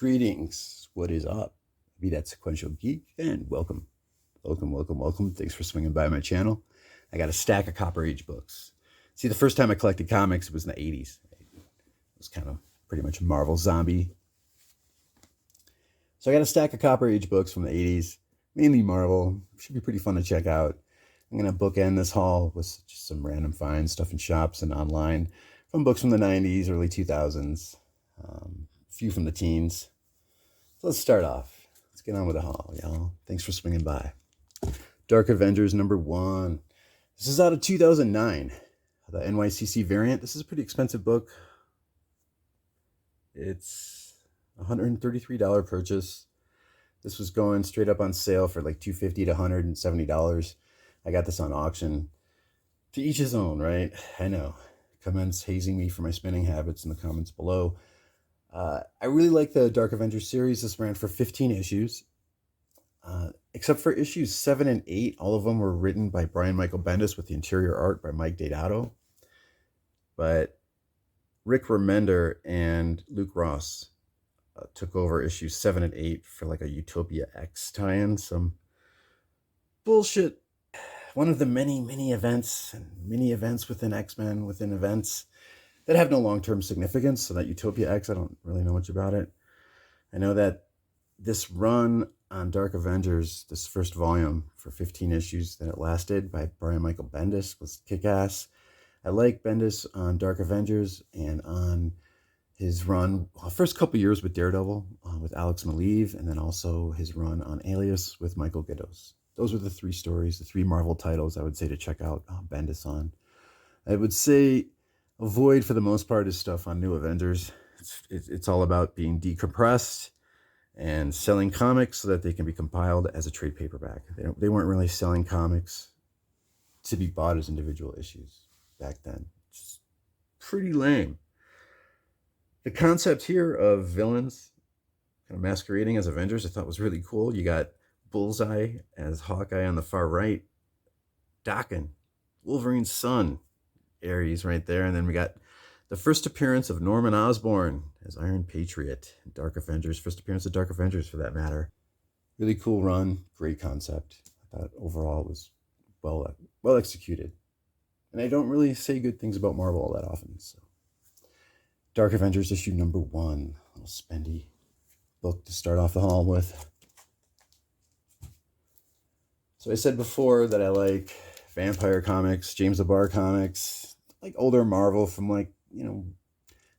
Greetings. What is up? Be that Sequential Geek, and welcome. Welcome. Thanks for swinging by my channel. I got a stack of Copper Age books. See, the first time I collected comics, it was in the 80s. It was kind of pretty much a Marvel zombie. So I got a stack of Copper Age books from the 80s, mainly Marvel. Should be pretty fun to check out. I'm going to bookend this haul with just some random finds, stuff in shops and online, from books from the 90s, early 2000s, a few from the teens. So let's start off. Let's get on with the haul, y'all. Thanks for swinging by. Dark Avengers #1. This is out of 2009. The NYCC variant. This is a pretty expensive book. It's a $133 purchase. This was going straight up on sale for like $250 to $170. I got this on auction. To each his own, right? I know. Comments hazing me for my spending habits in the comments below. I really like the Dark Avengers series. This ran for 15 issues. Except for issues 7 and 8, all of them were written by Brian Michael Bendis with the interior art by Mike Deodato. But Rick Remender and Luke Ross took over issues 7 and 8 for like a Utopia X tie-in. Some bullshit. One of the many events and mini events within X-Men, within events that have no long-term significance. So that Utopia X, I don't really know much about it. I know that this run on Dark Avengers, this first volume for 15 issues that it lasted by Brian Michael Bendis, was kick-ass. I like Bendis on Dark Avengers and on his run, first couple years with Daredevil, with Alex Maleev, and then also his run on Alias with Michael Giddos. Those were the three stories, the three Marvel titles I would say to check out Bendis on. I would say avoid, for the most part, his stuff on New Avengers. It's all about being decompressed and selling comics so that they can be compiled as a trade paperback. They weren't really selling comics to be bought as individual issues back then. Just pretty lame. The concept here of villains kind of masquerading as Avengers I thought was really cool. You got Bullseye as Hawkeye on the far right, Daken, Wolverine's son, Ares right there, and then we got the first appearance of Norman Osborn as Iron Patriot. Dark Avengers, first appearance of Dark Avengers for that matter. Really cool run, great concept. I thought overall it was well executed. And I don't really say good things about Marvel all that often. So, Dark Avengers issue #1, a little spendy book to start off the haul with. So I said before that I like Vampire comics, James LeBar comics, like older Marvel from like,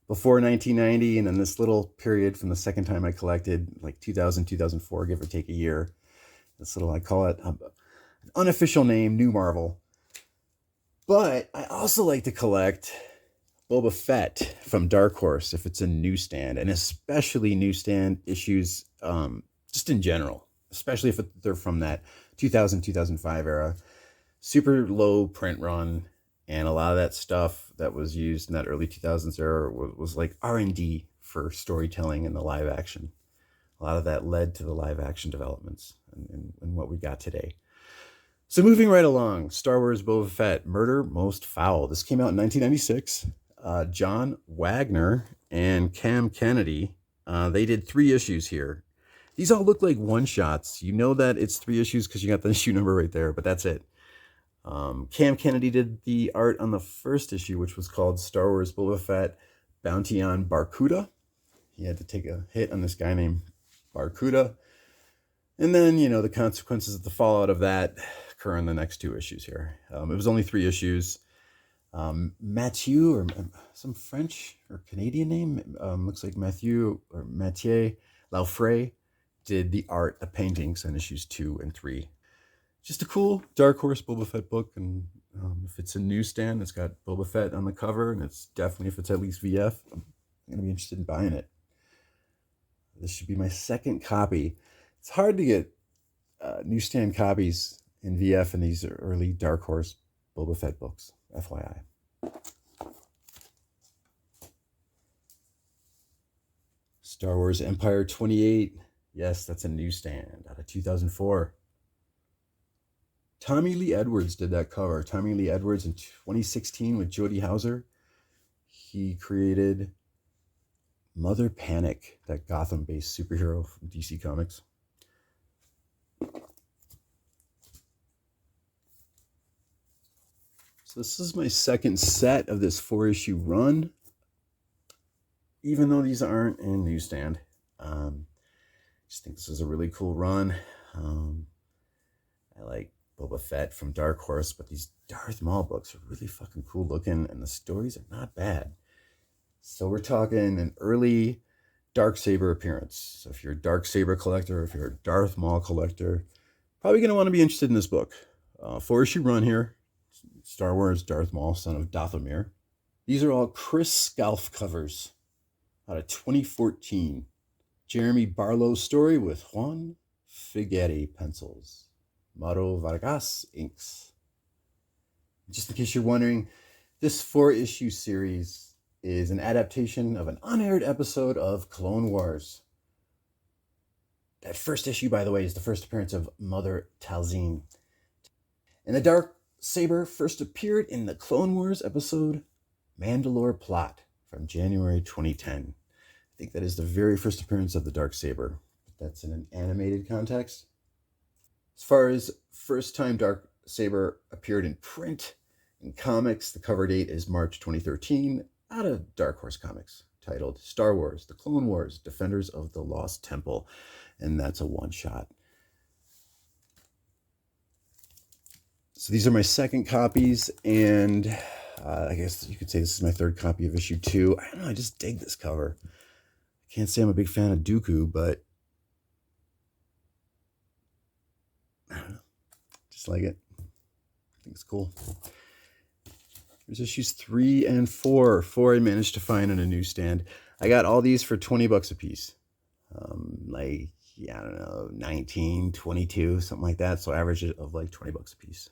before 1990, and then this little period from the second time I collected, like 2000, 2004, give or take a year. This little, I call it an unofficial name, New Marvel. But I also like to collect Boba Fett from Dark Horse if it's a newsstand, and especially newsstand issues just in general, especially if they're from that 2000, 2005 era. Super low print run. And a lot of that stuff that was used in that early 2000s era was like R&D for storytelling and the live action. A lot of that led to the live action developments and what we got today. So moving right along, Star Wars Boba Fett, Murder Most Foul. This came out in 1996. John Wagner and Cam Kennedy, they did 3 issues here. These all look like one-shots. You know that it's 3 issues because you got the issue number right there, but that's it. Cam Kennedy did the art on the first issue, which was called Star Wars Boba Fett Bounty on Barkuda. He had to take a hit on this guy named Barkuda. And then, the consequences of the fallout of that occur in the next 2 issues here. It was only 3 issues. Mathieu, or some French or Canadian name, looks like Mathieu or Mathieu Laufray, did the art, the paintings on issues 2 and 3. Just a cool Dark Horse Boba Fett book, and if it's a newsstand, it's got Boba Fett on the cover, and it's definitely, if it's at least VF, I'm going to be interested in buying it. This should be my second copy. It's hard to get newsstand copies in VF in these early Dark Horse Boba Fett books, FYI. Star Wars Empire 28. Yes, that's a newsstand out of 2004. Tommy Lee Edwards did that cover. Tommy Lee Edwards in 2016 with Jody Houser. He created Mother Panic, that Gotham-based superhero from DC Comics. So this is my second set of this 4-issue run, even though these aren't in newsstand. I just think this is a really cool run. I like Boba Fett from Dark Horse, but these Darth Maul books are really fucking cool looking, and the stories are not bad. So we're talking an early Darksaber appearance. So if you're a Darksaber collector, if you're a Darth Maul collector, probably going to want to be interested in this book. 4-issue run here. Star Wars Darth Maul, son of Dathomir. These are all Chris Scalf covers out of 2014. Jeremy Barlow's story with Juan Figuetti pencils. Mauro Vargas inks. Just in case you're wondering, this 4-issue series is an adaptation of an unaired episode of Clone Wars. That first issue, by the way, is the first appearance of Mother Talzin. And the Darksaber first appeared in the Clone Wars episode Mandalore Plot from January 2010. I think that is the very first appearance of the Darksaber. That's in an animated context. As far as first time Darksaber appeared in print in comics, the cover date is March 2013 out of Dark Horse Comics, titled Star Wars, The Clone Wars, Defenders of the Lost Temple. And that's a one-shot. So these are my second copies, and I guess you could say this is my third copy of issue 2. I don't know, I just dig this cover. I can't say I'm a big fan of Dooku, but I don't know, just like it. I think it's cool. There's issues 3 and 4. 4 I managed to find on a newsstand. I got all these for $20 a piece. I don't know, 19, 22, something like that. So average of like $20 a piece.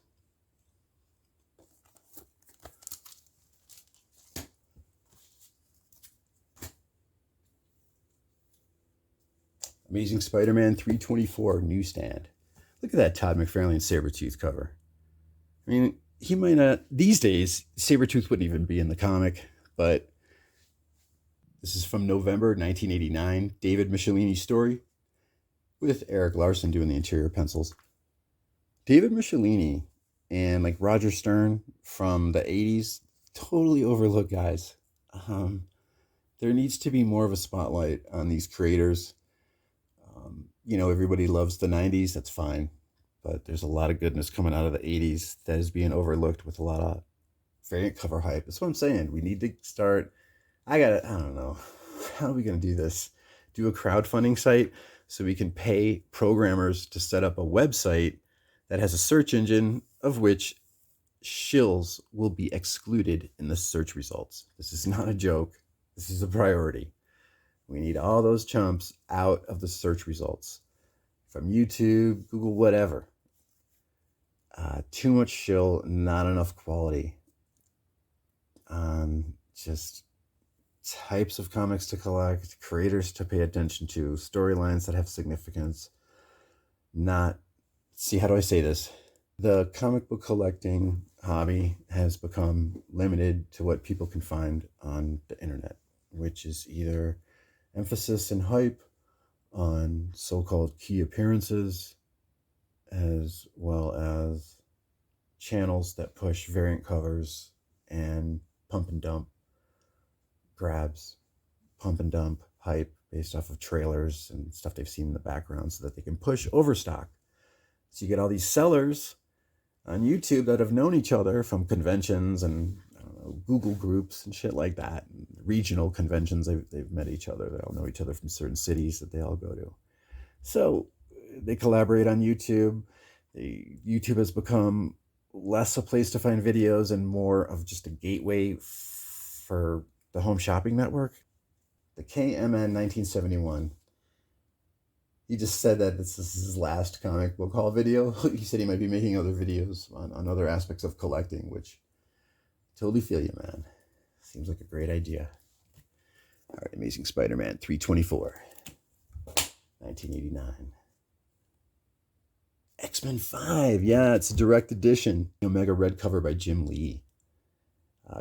Amazing Spider-Man 324 newsstand. Look at that Todd McFarlane Sabretooth cover. I mean, he might not, these days, Sabretooth wouldn't even be in the comic, but this is from November 1989, David Michelini's story, with Eric Larson doing the interior pencils. David Michelini and like Roger Stern from the 80s, totally overlooked guys. There needs to be more of a spotlight on these creators. Everybody loves the 90s, that's fine. But there's a lot of goodness coming out of the 80s that is being overlooked with a lot of variant cover hype. That's what I'm saying. We need to start, I don't know. How are we going to do this? Do a crowdfunding site so we can pay programmers to set up a website that has a search engine of which shills will be excluded in the search results. This is not a joke. This is a priority. We need all those chumps out of the search results from YouTube, Google, whatever. Too much shill, not enough quality. Just types of comics to collect, creators to pay attention to, storylines that have significance. How do I say this? The comic book collecting hobby has become limited to what people can find on the internet, which is either emphasis and hype on so-called key appearances, as well as channels that push variant covers and pump and dump grabs, pump and dump hype based off of trailers and stuff they've seen in the background so that they can push overstock. So you get all these sellers on YouTube that have known each other from conventions and Google groups and shit like that, and regional conventions. They've met each other. They all know each other from certain cities that they all go to. So they collaborate on YouTube. YouTube has become less a place to find videos and more of just a gateway for the home shopping network. The KMN 1971. He just said that this is his last comic book haul video. He said he might be making other videos on other aspects of collecting, which totally feel you, man. Seems like a great idea. All right, Amazing Spider-Man 324, 1989. X-Men 5, yeah, it's a direct edition. Omega Red cover by Jim Lee.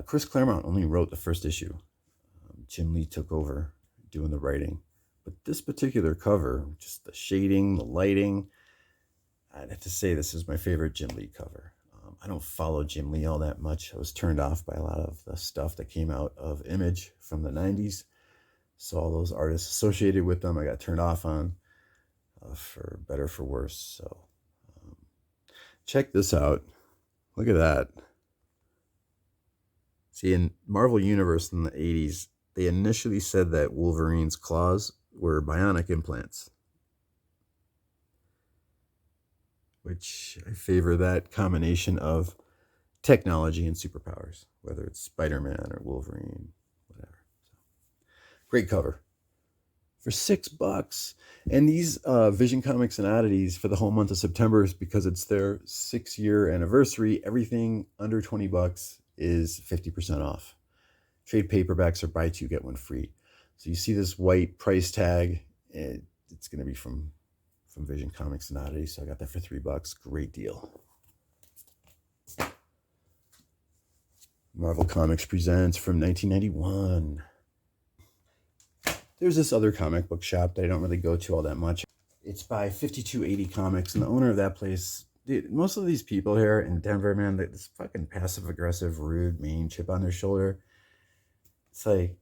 Chris Claremont only wrote the first issue. Jim Lee took over doing the writing. But this particular cover, just the shading, the lighting, I'd have to say this is my favorite Jim Lee cover. I don't follow Jim Lee all that much. I was turned off by a lot of the stuff that came out of Image from the 90s. So all those artists associated with them, I got turned off on, for better, for worse. So check this out. Look at that. See, in Marvel Universe in the 80s, they initially said that Wolverine's claws were bionic implants, which I favor that combination of technology and superpowers, whether it's Spider-Man or Wolverine, whatever. So, great cover for $6. And these Vision Comics and Oddities for the whole month of September is because it's their 6-year anniversary. Everything under $20 is 50% off. Trade paperbacks are buy two, get one free. So you see this white price tag. It's going to be from Vision Comics and Oddities. So I got that for $3. Great deal. Marvel Comics Presents from 1991. There's this other comic book shop that I don't really go to all that much. It's by 5280 Comics, and the owner of that place, dude, most of these people here in Denver, man, this fucking passive-aggressive, rude, mean chip on their shoulder. It's like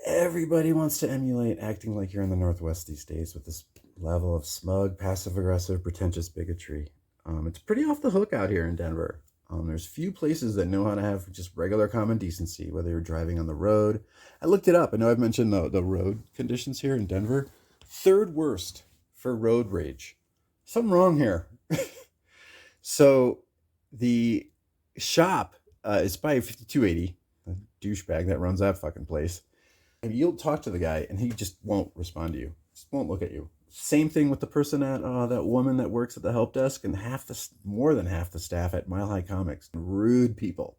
everybody wants to emulate acting like you're in the Northwest these days with this level of smug, passive-aggressive, pretentious bigotry. It's pretty off the hook out here in Denver. There's few places that know how to have just regular common decency, whether you're driving on the road. I looked it up. I know I've mentioned the road conditions here in Denver. 3rd worst for road rage. Something wrong here. So the shop is by 5280, a douchebag that runs that fucking place. And you'll talk to the guy and he just won't respond to you. Just won't look at you. Same thing with the person at that woman that works at the help desk and more than half the staff at Mile High Comics. Rude people.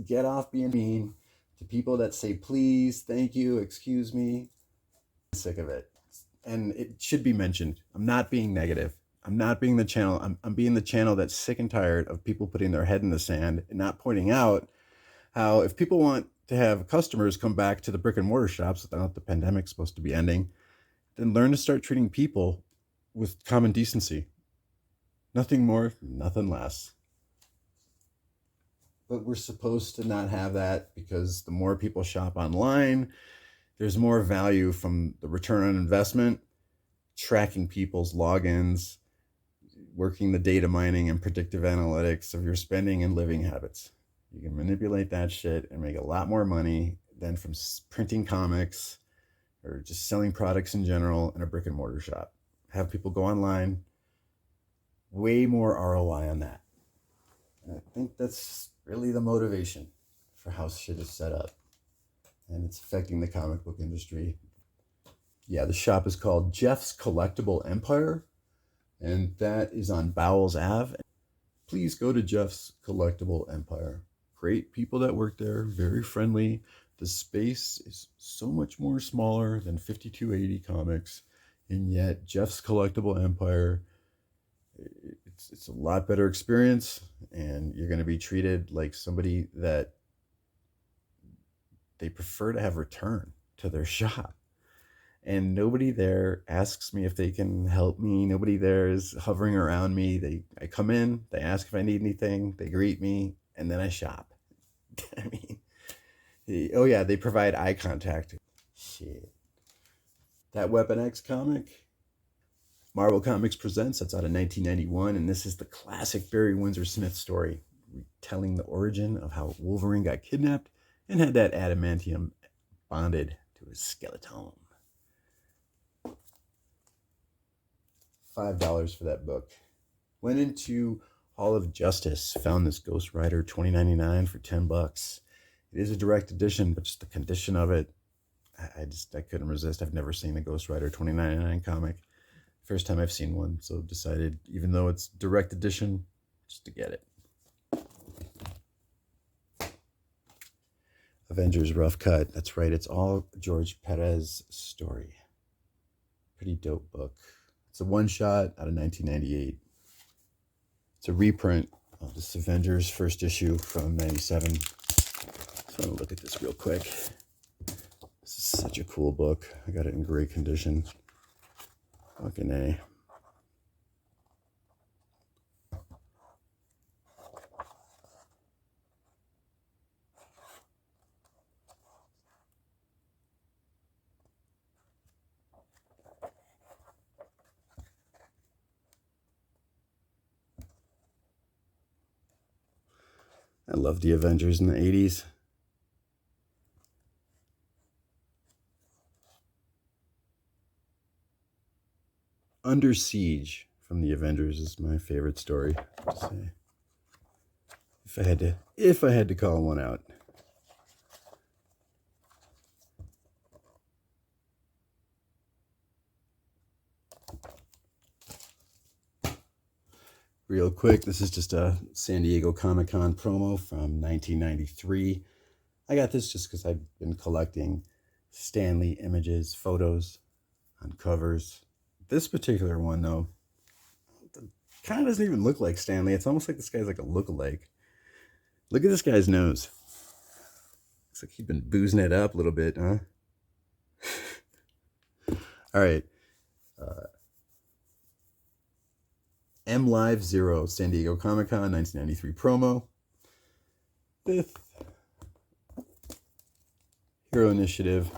Get off being mean to people that say please, thank you, excuse me. I'm sick of it. And it should be mentioned. I'm not being negative. I'm not being the channel. I'm being the channel that's sick and tired of people putting their head in the sand and not pointing out how if people want to have customers come back to the brick and mortar shops, without the pandemic's supposed to be ending, then learn to start treating people with common decency. Nothing more, nothing less. But we're supposed to not have that because the more people shop online, there's more value from the return on investment, tracking people's logins, working the data mining and predictive analytics of your spending and living habits. You can manipulate that shit and make a lot more money than from printing comics or just selling products in general in a brick and mortar shop. Have people go online. Way more ROI on that. And I think that's really the motivation for how shit is set up. And it's affecting the comic book industry. Yeah, the shop is called Jeff's Collectible Empire. And that is on Bowles Ave. Please go to Jeff's Collectible Empire. Great people that work there, very friendly. The space is so much more smaller than 5280 Comics, and yet Jeff's Collectible Empire, it's a lot better experience, and you're going to be treated like somebody that they prefer to have return to their shop. And nobody there asks me if they can help me. Nobody there is hovering around me. I come in, they ask if I need anything, they greet me, and then I shop. I mean, oh yeah, they provide eye contact. Shit. That Weapon X comic, Marvel Comics Presents, that's out of 1991, and this is the classic Barry Windsor Smith story, retelling the origin of how Wolverine got kidnapped and had that adamantium bonded to his skeleton. $5 for that book. Went into Hall of Justice, found this Ghost Rider 2099 for $10. It is a direct edition, but just the condition of it, I couldn't resist. I've never seen a Ghost Rider 2099 comic. First time I've seen one, so decided, even though it's direct edition, just to get it. Avengers Rough Cut. That's right, it's all George Perez story. Pretty dope book. It's a one-shot out of 1998. It's a reprint of this Avengers first issue from 97. So I'm going to look at this real quick. This is such a cool book. I got it in great condition. Fucking A. I love the Avengers in the 80s. Under Siege from the Avengers is my favorite story to say. If I had to call one out. Real quick, this is just a San Diego Comic-Con promo from 1993. I got this just because I've been collecting Stan Lee images, photos on covers. This particular one, though, kind of doesn't even look like Stan Lee. It's almost like this guy's like a lookalike. Look at this guy's nose. Looks like he's been boozing it up a little bit, huh? All right. M Live 0, San Diego Comic-Con, 1993 promo. 5th. Hero Initiative.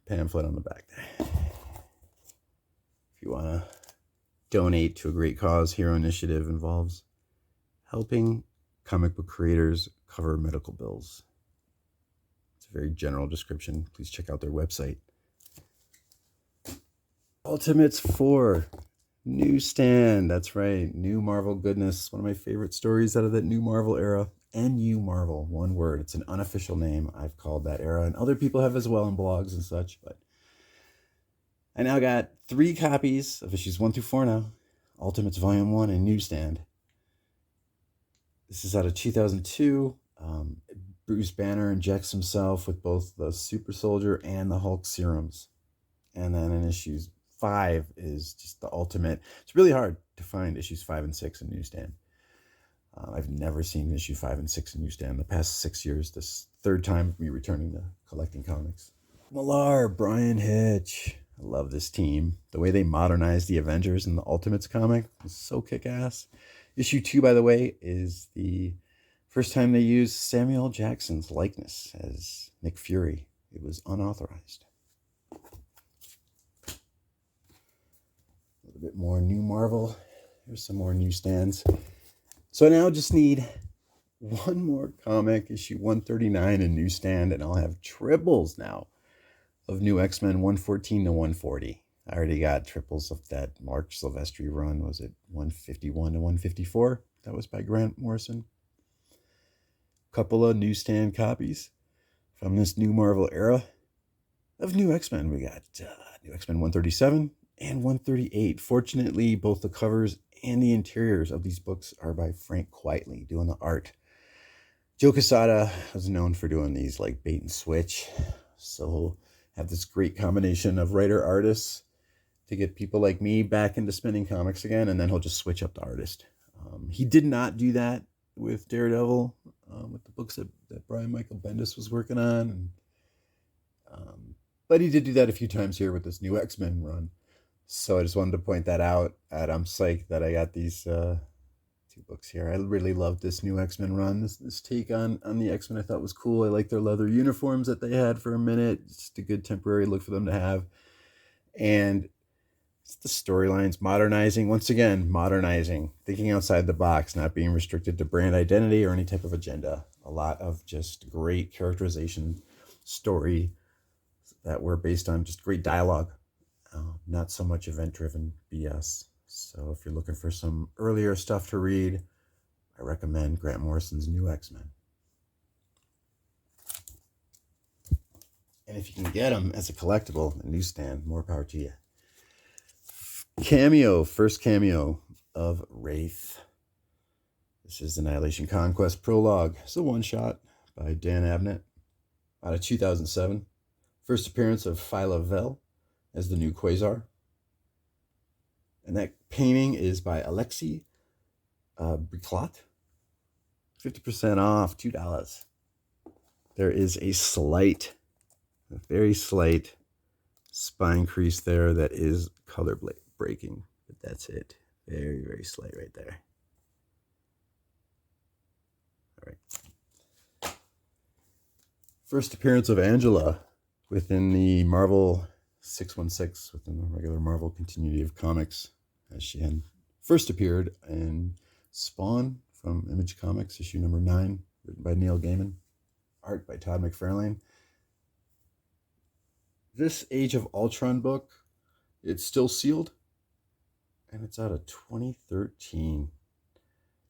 Pamphlet on the back there. If you want to donate to a great cause, Hero Initiative involves helping comic book creators cover medical bills. It's a very general description. Please check out their website. Ultimates 4. Newsstand, that's right. New Marvel goodness. One of my favorite stories out of that New Marvel era. NU Marvel, one word. It's an unofficial name. I've called that era, and other people have as well in blogs and such. But I now got 3 copies of issues 1 through 4 now. Ultimates Volume 1 and Newsstand. This is out of 2002. Bruce Banner injects himself with both the Super Soldier and the Hulk serums. And then in issues 5 is just the ultimate. It's really hard to find issues 5 and 6 in Newsstand. I've never seen issue 5 and 6 in Newsstand the past 6 years. This 3rd time of me returning to collecting comics. Millar, Brian Hitch. I love this team. The way they modernized the Avengers in the Ultimates comic is so kick-ass. Issue 2, by the way, is the first time they used Samuel Jackson's likeness as Nick Fury. It was unauthorized. A bit more New Marvel. Here's some more Newsstands. So I now just need one more comic, issue 139 in Newsstand, and I'll have triples now of New X-Men 114 to 140. I already got triples of that Mark Silvestri run. Was it 151 to 154? That was by Grant Morrison. Couple of Newsstand copies from this New Marvel era of New X-Men. We got New X-Men 137 and 138. Fortunately, both the covers and the interiors of these books are by Frank Quitely doing the art. Joe Quesada was known for doing these like bait and switch. So have this great combination of writer-artists to get people like me back into spinning comics again, and then he'll just switch up the artist. He did not do that with Daredevil, with the books that Brian Michael Bendis was working on. But he did do that a few times here with this New X-Men run. So I just wanted to point that out. And I'm psyched that I got these 2 books here. I really loved this New X-Men run. This take on the X-Men I thought was cool. I liked their leather uniforms that they had for a minute. Just a good temporary look for them to have. And it's the storylines modernizing. Once again, modernizing. Thinking outside the box, not being restricted to brand identity or any type of agenda. A lot of just great characterization story that were based on just great dialogue. Not so much event-driven BS. So if you're looking for some earlier stuff to read, I recommend Grant Morrison's New X-Men. And if you can get them as a collectible, a Newsstand, more power to you. Cameo, first cameo of Wraith. This is Annihilation Conquest Prologue. It's a one-shot by Dan Abnett out of 2007. First appearance of Phyla Vel as the new Quasar. And that painting is by Alexei Briclot. 50% off, $2. There is a slight A very slight spine crease there that is color breaking, but that's it. Very, very slight right there. All right. First appearance of Angela within the Marvel 616, within the regular Marvel continuity of comics, as she had first appeared in Spawn from Image Comics, issue number 9, written by Neil Gaiman, art by Todd McFarlane. This Age of Ultron book, it's still sealed, and it's out of 2013.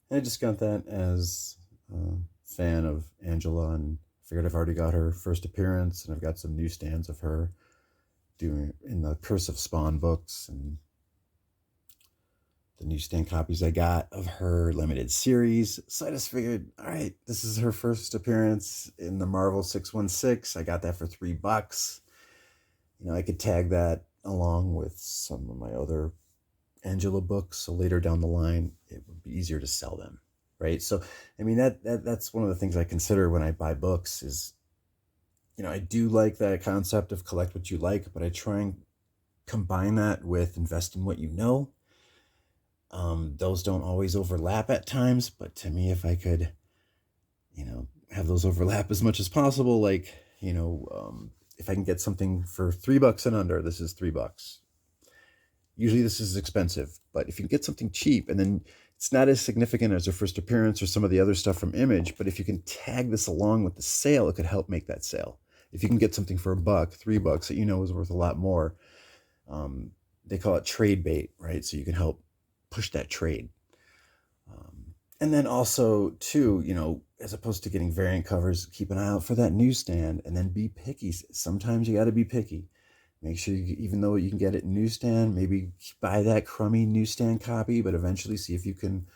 And I just got that as a fan of Angela, and figured I've already got her first appearance, and I've got some newsstands of her doing in the Curse of Spawn books, and the newsstand copies I got of her limited series. So I just figured, all right, this is her first appearance in the Marvel 616. I got that for $3. You know, I could tag that along with some of my other Angela books, so later down the line it would be easier to sell them, right? So I mean, that's one of the things I consider when I buy books is, you know, I do like that concept of collect what you like, but I try and combine that with invest in what you know. Those don't always overlap at times, but to me, if I could, you know, have those overlap as much as possible, like, you know, if I can get something for $3 and under, this is $3. Usually this is expensive, but if you can get something cheap, and then it's not as significant as your first appearance or some of the other stuff from Image, but if you can tag this along with the sale, it could help make that sale. If you can get something for $1, $3 that you know is worth a lot more, they call it trade bait, right? So you can help push that trade. And then also too, you know, as opposed to getting variant covers, keep an eye out for that newsstand, and then be picky. Sometimes you got to be picky. Make sure you, even though you can get it in newsstand, maybe buy that crummy newsstand copy, but eventually see if you can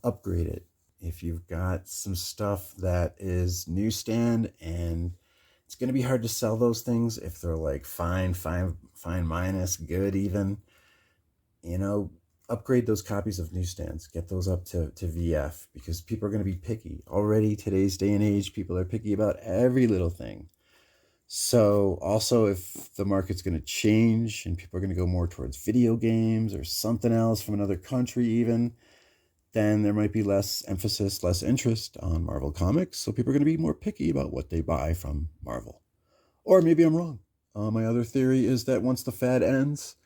upgrade it. If you've got some stuff that is newsstand, and it's going to be hard to sell those things if they're like fine minus, good even, you know, upgrade those copies of newsstands, get those up to VF, because people are going to be picky. Already today's day and age, people are picky about every little thing. So also, if the market's going to change and people are going to go more towards video games or something else from another country even, then there might be less emphasis, less interest on Marvel Comics. So people are going to be more picky about what they buy from Marvel. Or maybe I'm wrong. My other theory is that once the fad ends,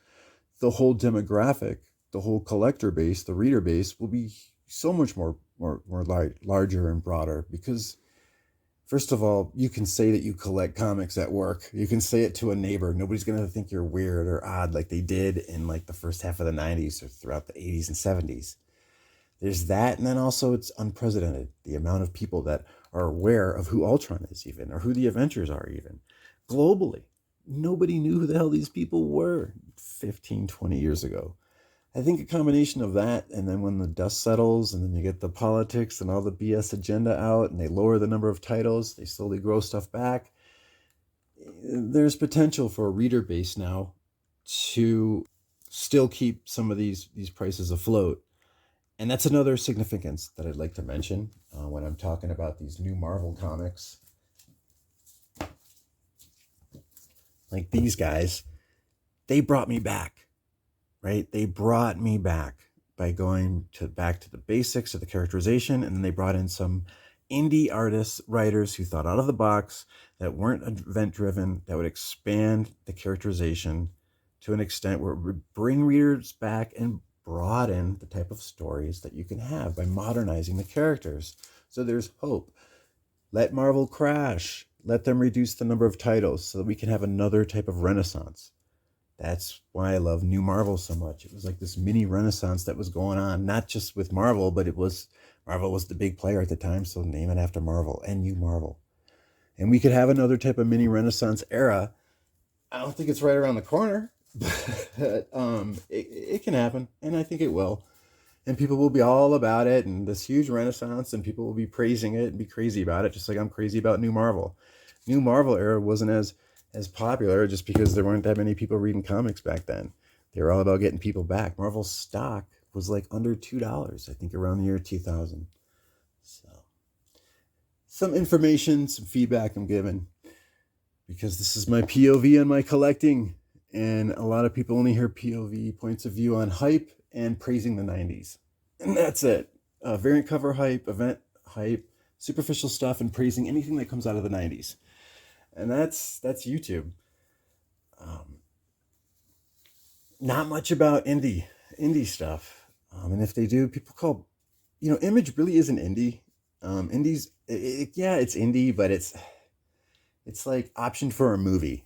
the whole demographic, the whole collector base, the reader base will be so much more larger and broader, because first of all, you can say that you collect comics at work. You can say it to a neighbor. Nobody's going to think you're weird or odd like they did in like the first half of the 90s or throughout the 80s and 70s. There's that, and then also it's unprecedented, the amount of people that are aware of who Ultron is even, or who the Avengers are even, globally. Nobody knew who the hell these people were 15, 20 years ago. I think a combination of that, and then when the dust settles, and then you get the politics and all the BS agenda out, and they lower the number of titles, they slowly grow stuff back, there's potential for a reader base now to still keep some of these prices afloat. And that's another significance that I'd like to mention when I'm talking about these new Marvel comics. Like these guys, they brought me back, right? They brought me back by going back to the basics of the characterization, and then they brought in some indie artists, writers who thought out of the box, that weren't event-driven, that would expand the characterization to an extent where it would bring readers back and broaden the type of stories that you can have by modernizing the characters. So there's hope. Let Marvel crash. Let them reduce the number of titles so that we can have another type of renaissance. That's why I love New Marvel so much. It was like this mini renaissance that was going on, not just with Marvel, but Marvel was the big player at the time, so name it after Marvel, and New Marvel. And we could have another type of mini renaissance era. I don't think it's right around the corner, but it can happen, and I think it will. And people will be all about it, and this huge renaissance, and people will be praising it and be crazy about it, just like I'm crazy about New Marvel. New Marvel era wasn't as popular just because there weren't that many people reading comics back then. They were all about getting people back. Marvel stock was like under $2, I think around the year 2000. So some information, some feedback I'm giving. because this is my POV on my collecting. And a lot of people only hear POV, points of view, on hype and praising the 90s. And that's it. Variant cover hype, event hype, superficial stuff, and praising anything that comes out of the 90s. And that's YouTube. Not much about indie stuff. And if they do, people call, Image really isn't indie. Indies, it's indie, but it's like optioned for a movie,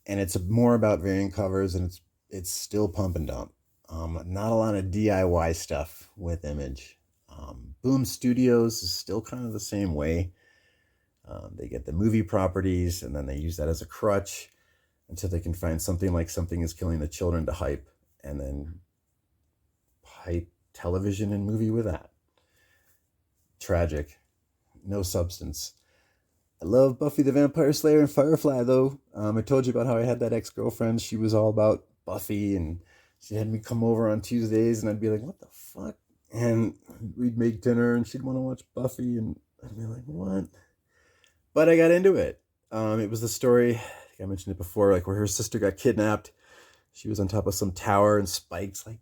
and it's more about variant covers, and it's still pump and dump. Not a lot of DIY stuff with Image. Boom Studios is still kind of the same way. They get the movie properties, and then they use that as a crutch until they can find something like Something is Killing the Children to hype, and then hype television and movie with that. Tragic. No substance. I love Buffy the Vampire Slayer and Firefly, though. I told you about how I had that ex-girlfriend. She was all about Buffy, and she had me come over on Tuesdays, and I'd be like, what the fuck? And we'd make dinner, and she'd want to watch Buffy, and I'd be like, what? But I got into it. It was the story, I think I mentioned it before, like where her sister got kidnapped. She was on top of some tower, and Spike's like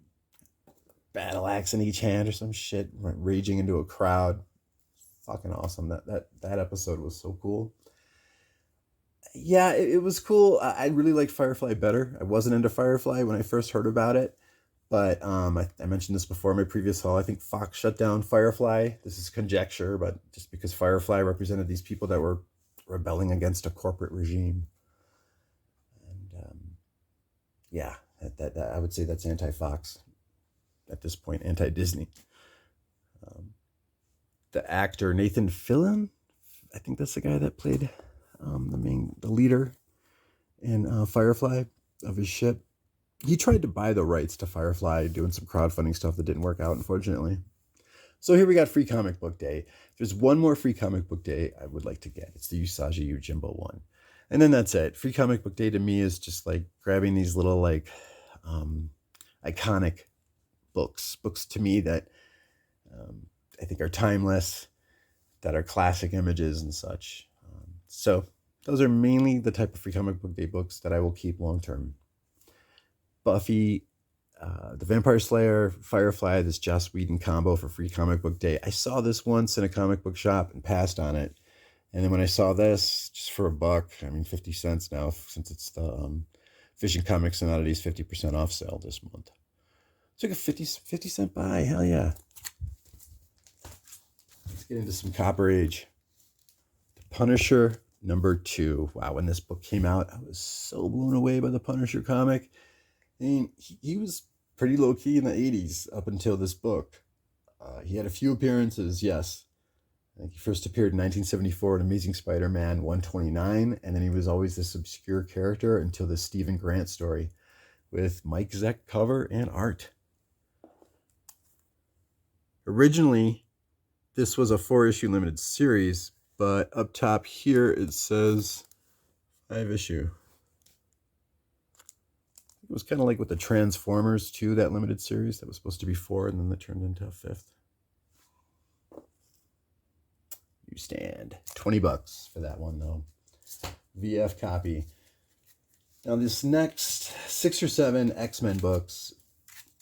battle axe in each hand or some shit, raging into a crowd. Fucking awesome. That episode was so cool. Yeah, it was cool. I really liked Firefly better. I wasn't into Firefly when I first heard about it, but I mentioned this before in my previous haul. I think Fox shut down Firefly. This is conjecture, but just because Firefly represented these people that were rebelling against a corporate regime. And yeah, that I would say that's anti-Fox at this point, anti-Disney. The actor Nathan Fillion, I think that's the guy that played the leader in Firefly of his ship. He tried to buy the rights to Firefly, doing some crowdfunding stuff that didn't work out, unfortunately. So here we got Free Comic Book Day. There's one more Free Comic Book Day I would like to get. It's the Usagi Yojimbo one. And then that's it. Free Comic Book Day to me is just like grabbing these little like iconic books to me that I think are timeless, that are classic images and such. So those are mainly the type of Free Comic Book Day books that I will keep long term. Buffy, The Vampire Slayer, Firefly, this Joss Whedon combo for Free Comic Book Day. I saw this once in a comic book shop and passed on it. And then when I saw this, just for $1, 50 cents now, since it's the Vision Comics and Oddities 50% off sale this month. It's like a 50 cent buy. Hell yeah. Let's get into some Copper Age. The Punisher #2. Wow, when this book came out, I was so blown away by the Punisher comic. I mean, he was pretty low-key in the 80s up until this book. He had a few appearances, yes. I think he first appeared in 1974 in Amazing Spider-Man 129, and then he was always this obscure character until the Stephen Grant story with Mike Zeck cover and art. Originally, this was a 4-issue limited series, but up top here it says 5-issue. It was kind of like with the Transformers 2, that limited series that was supposed to be 4, and then that turned into a 5th. You stand $20 for that one, though. VF copy. Now, this next 6 or 7 X-Men books,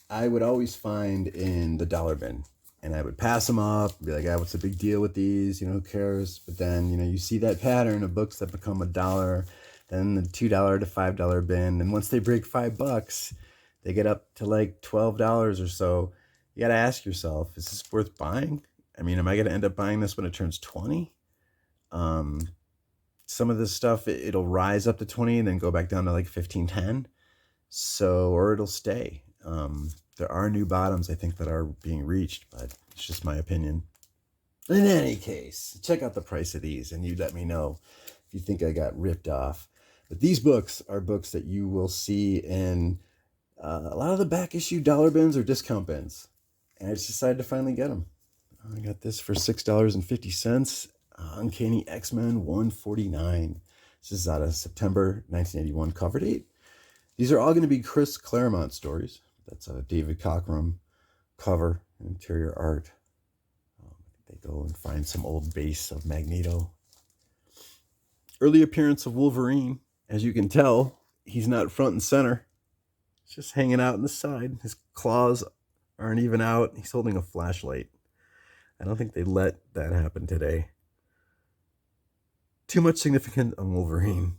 I would always find in the dollar bin. And I would pass them up, be like, what's the big deal with these? Who cares? But then, you see that pattern of books that become $1, then the $2 to $5 bin. And once they break $5, they get up to like $12 or so. You got to ask yourself, is this worth buying? Am I going to end up buying this when it turns 20? Some of this stuff, it'll rise up to 20 and then go back down to like 15, 10. Or it'll stay. There are new bottoms, I think, that are being reached, but it's just my opinion. In any case, check out the price of these, and you let me know if you think I got ripped off. But these books are books that you will see in a lot of the back issue dollar bins or discount bins. And I just decided to finally get them. I got this for $6.50. Uncanny XMen 149. This is out of September 1981 cover date. These are all going to be Chris Claremont stories. That's a David Cockrum cover and interior art. They go and find some old base of Magneto. Early appearance of Wolverine. As you can tell, he's not front and center. He's just hanging out in the side. His claws aren't even out. He's holding a flashlight. I don't think they let that happen today. Too much significance on Wolverine.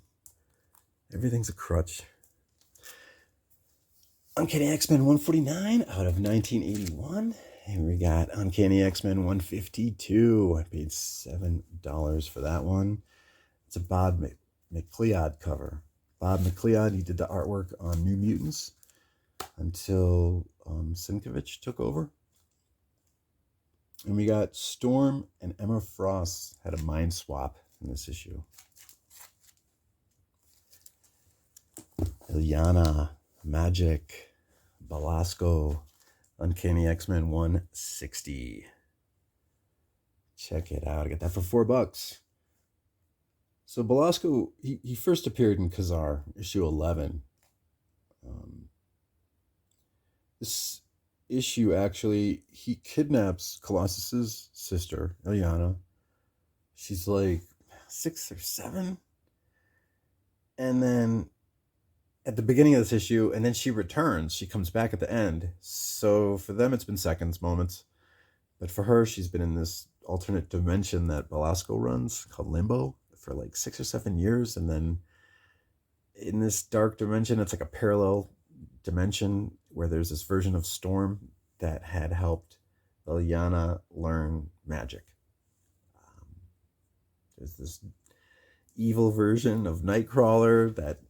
Everything's a crutch. Uncanny X-Men 149 out of 1981. And we got Uncanny X-Men 152. I paid $7 for that one. It's a Bob McLeod cover. Bob McLeod, he did the artwork on New Mutants until Sienkiewicz took over. And we got Storm and Emma Frost had a mind swap in this issue. Illyana, Magic, Belasco, Uncanny X-Men 160. Check it out. I got that for $4. So Belasco, he first appeared in Khazar, issue 11. This issue, actually, he kidnaps Colossus's sister, Illyana. She's like 6 or 7. And then at the beginning of this issue, and then she returns. She comes back at the end. So for them, it's been seconds, moments. But for her, she's been in this alternate dimension that Belasco runs called Limbo for like 6 or 7 years. And then in this dark dimension, it's like a parallel dimension where there's this version of Storm that had helped Illyana learn magic. There's this evil version of Nightcrawler that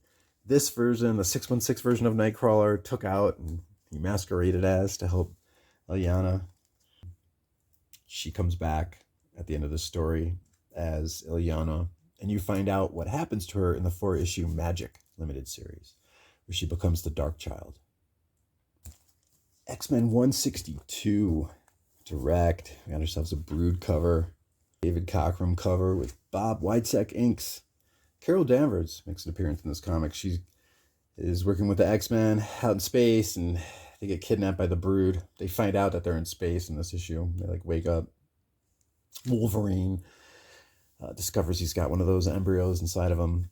this version, the 616 version of Nightcrawler, took out and he masqueraded as to help Illyana. She comes back at the end of the story as Illyana, and you find out what happens to her in the 4-issue Magic limited series, where she becomes the Dark Child. X-Men 162 direct. We got ourselves a Brood cover, David Cockrum cover with Bob Wiseck inks. Carol Danvers makes an appearance in this comic. She is working with the X-Men out in space, and they get kidnapped by the Brood. They find out that they're in space in this issue. They like wake up. Wolverine discovers he's got one of those embryos inside of him.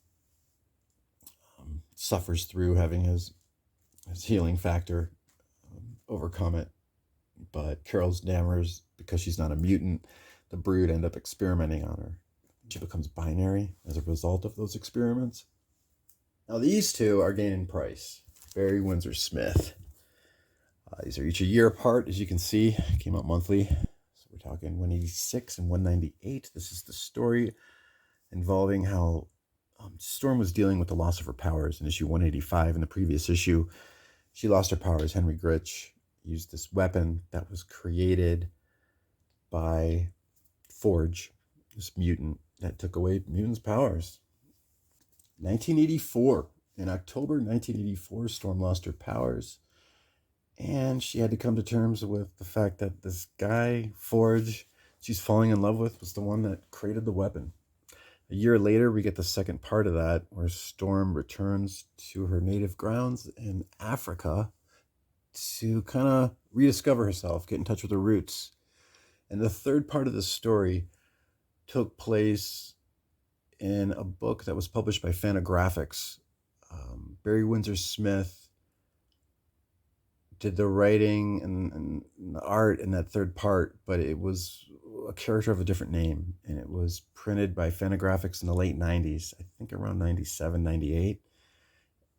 Suffers through having his healing factor overcome it. But Carol Danvers, because she's not a mutant, the Brood end up experimenting on her. She becomes binary as a result of those experiments. Now these two are gaining price. Barry Windsor Smith. These are each a year apart, as you can see. Came out monthly. So we're talking 186 and 198. This is the story involving how Storm was dealing with the loss of her powers in issue 185. In the previous issue, she lost her powers. Henry Gritch used this weapon that was created by Forge, this mutant that took away mutants' powers. 1984. In October 1984, Storm lost her powers. And she had to come to terms with the fact that this guy, Forge, she's falling in love with, was the one that created the weapon. A year later, we get the second part of that, where Storm returns to her native grounds in Africa to kind of rediscover herself, get in touch with her roots. And the third part of the story took place in a book that was published by Fantagraphics. Barry Windsor Smith did the writing and the art in that third part, but it was a character of a different name, and it was printed by Fantagraphics in the late 90s, I think around 97, 98.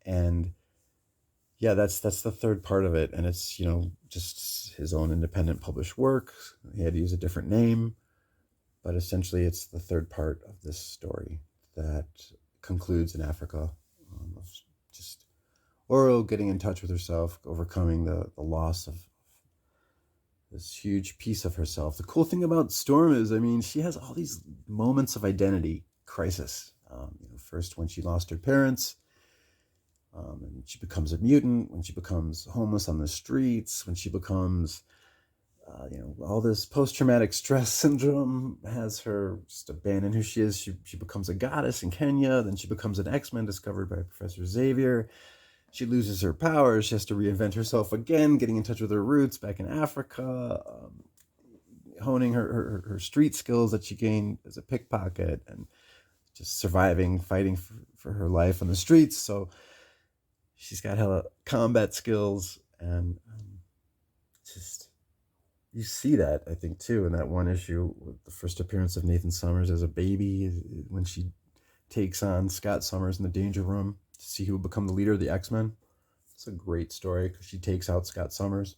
And yeah, that's the third part of it, and it's, you know, just his own independent published work. He had to use a different name, but essentially it's the third part of this story that concludes in Africa, of just Oro getting in touch with herself, overcoming the loss of this huge piece of herself. The cool thing about Storm is, I mean, she has all these moments of identity crisis. First when she lost her parents, and she becomes a mutant, when she becomes homeless on the streets, when she becomes, all this post-traumatic stress syndrome has her just abandon who she is. She becomes a goddess in Kenya. Then she becomes an X-Men discovered by Professor Xavier. She loses her powers. She has to reinvent herself again, getting in touch with her roots back in Africa, honing her street skills that she gained as a pickpocket, and just surviving, fighting for her life on the streets. So she's got hella combat skills, and just you see that, I think, too, in that one issue with the first appearance of Nathan Summers as a baby, when she takes on Scott Summers in the Danger Room to see who will become the leader of the X-Men. It's a great story because she takes out Scott Summers,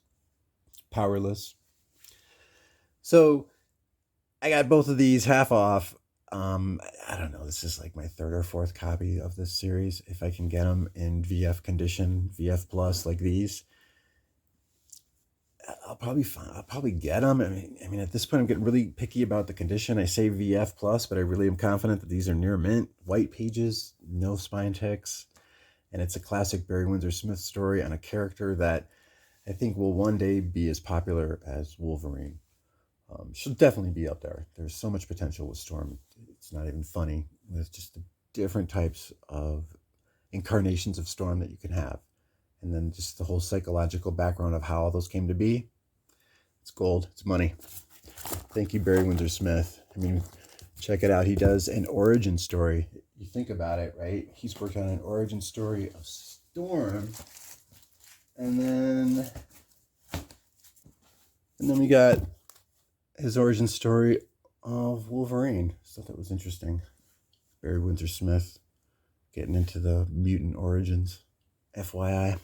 powerless. So I got both of these half off. I don't know, this is like my third or fourth copy of this series. If I can get them in VF condition, VF plus, like these, I'll probably get them. I mean, at this point, I'm getting really picky about the condition. I say VF plus, but I really am confident that these are near mint, white pages, no spine ticks, and it's a classic Barry Windsor Smith story on a character that I think will one day be as popular as Wolverine. She'll definitely be up there. There's so much potential with Storm. It's not even funny. With just the different types of incarnations of Storm that you can have. And then just the whole psychological background of how all those came to be. It's gold. It's money. Thank you, Barry Windsor Smith. I mean, check it out. He does an origin story. You think about it, right? He's worked on an origin story of Storm. And then we got his origin story of Wolverine. So that was interesting. Barry Windsor Smith getting into the mutant origins. FYI.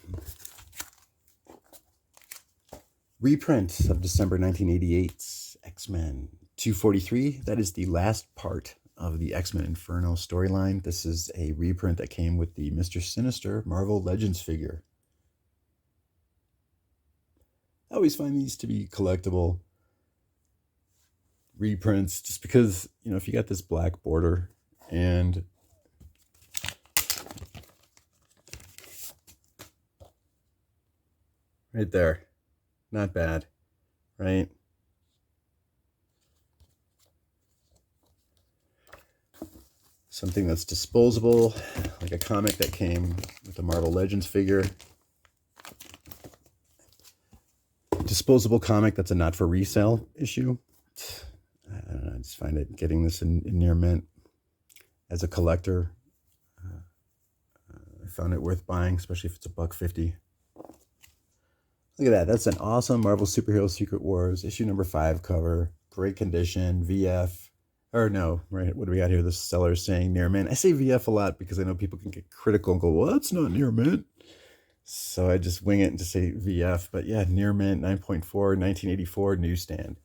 Reprint of December 1988's X-Men 243. That is the last part of the X-Men Inferno storyline. This is a reprint that came with the Mr. Sinister Marvel Legends figure. I always find these to be collectible reprints just because, you know, if you got this black border and right there, not bad, right? Something that's disposable, like a comic that came with a Marvel Legends figure. Disposable comic that's a not for resale issue. I don't know, I just find it, getting this in near mint as a collector, I found it worth buying, especially if it's $1.50. Look at that. That's an awesome Marvel Superhero Secret Wars issue number 5 cover. Great condition. VF. Or no, right? What do we got here? The seller saying near mint. I say VF a lot because I know people can get critical and go, well, that's not near mint. So I just wing it and just say VF. But yeah, near mint, 9.4, 1984 newsstand.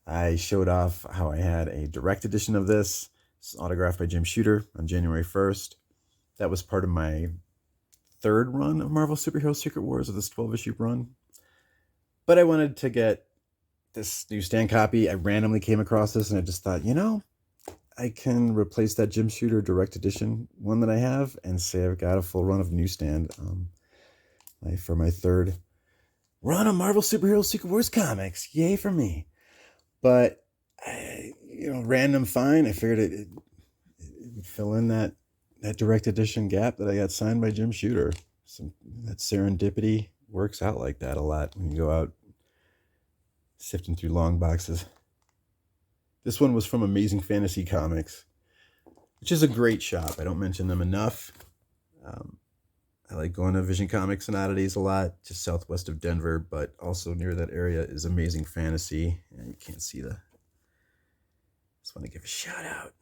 I showed off how I had a direct edition of this. It's autographed by Jim Shooter on January 1st. That was part of my third run of Marvel Superhero Secret Wars, of this 12-issue run. But I wanted to get this newsstand copy. I randomly came across this and I just thought, you know, I can replace that Jim Shooter direct edition one that I have and say I've got a full run of newsstand for my third run of Marvel Superhero Secret Wars comics. Yay for me. But, random find. I figured it would fill in that direct edition gap that I got signed by Jim Shooter. That serendipity works out like that a lot when you go out sifting through long boxes. This one was from Amazing Fantasy Comics, which is a great shop. I don't mention them enough. I like going to Vision Comics and Oddities a lot, just southwest of Denver, but also near that area is Amazing Fantasy. Yeah, you can't see just want to give a shout out.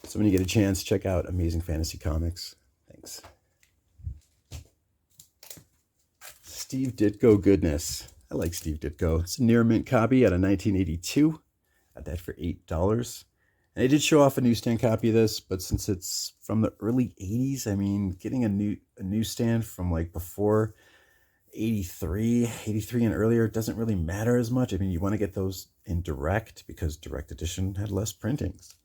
So when you get a chance, check out Amazing Fantasy Comics. Thanks. Steve Ditko goodness. I like Steve Ditko. It's a near mint copy out of 1982. Got that for $8. And I did show off a newsstand copy of this, but since it's from the early 80s, I mean, getting a newsstand from like before 83 and earlier doesn't really matter as much. I mean, you want to get those in direct because direct edition had less printings.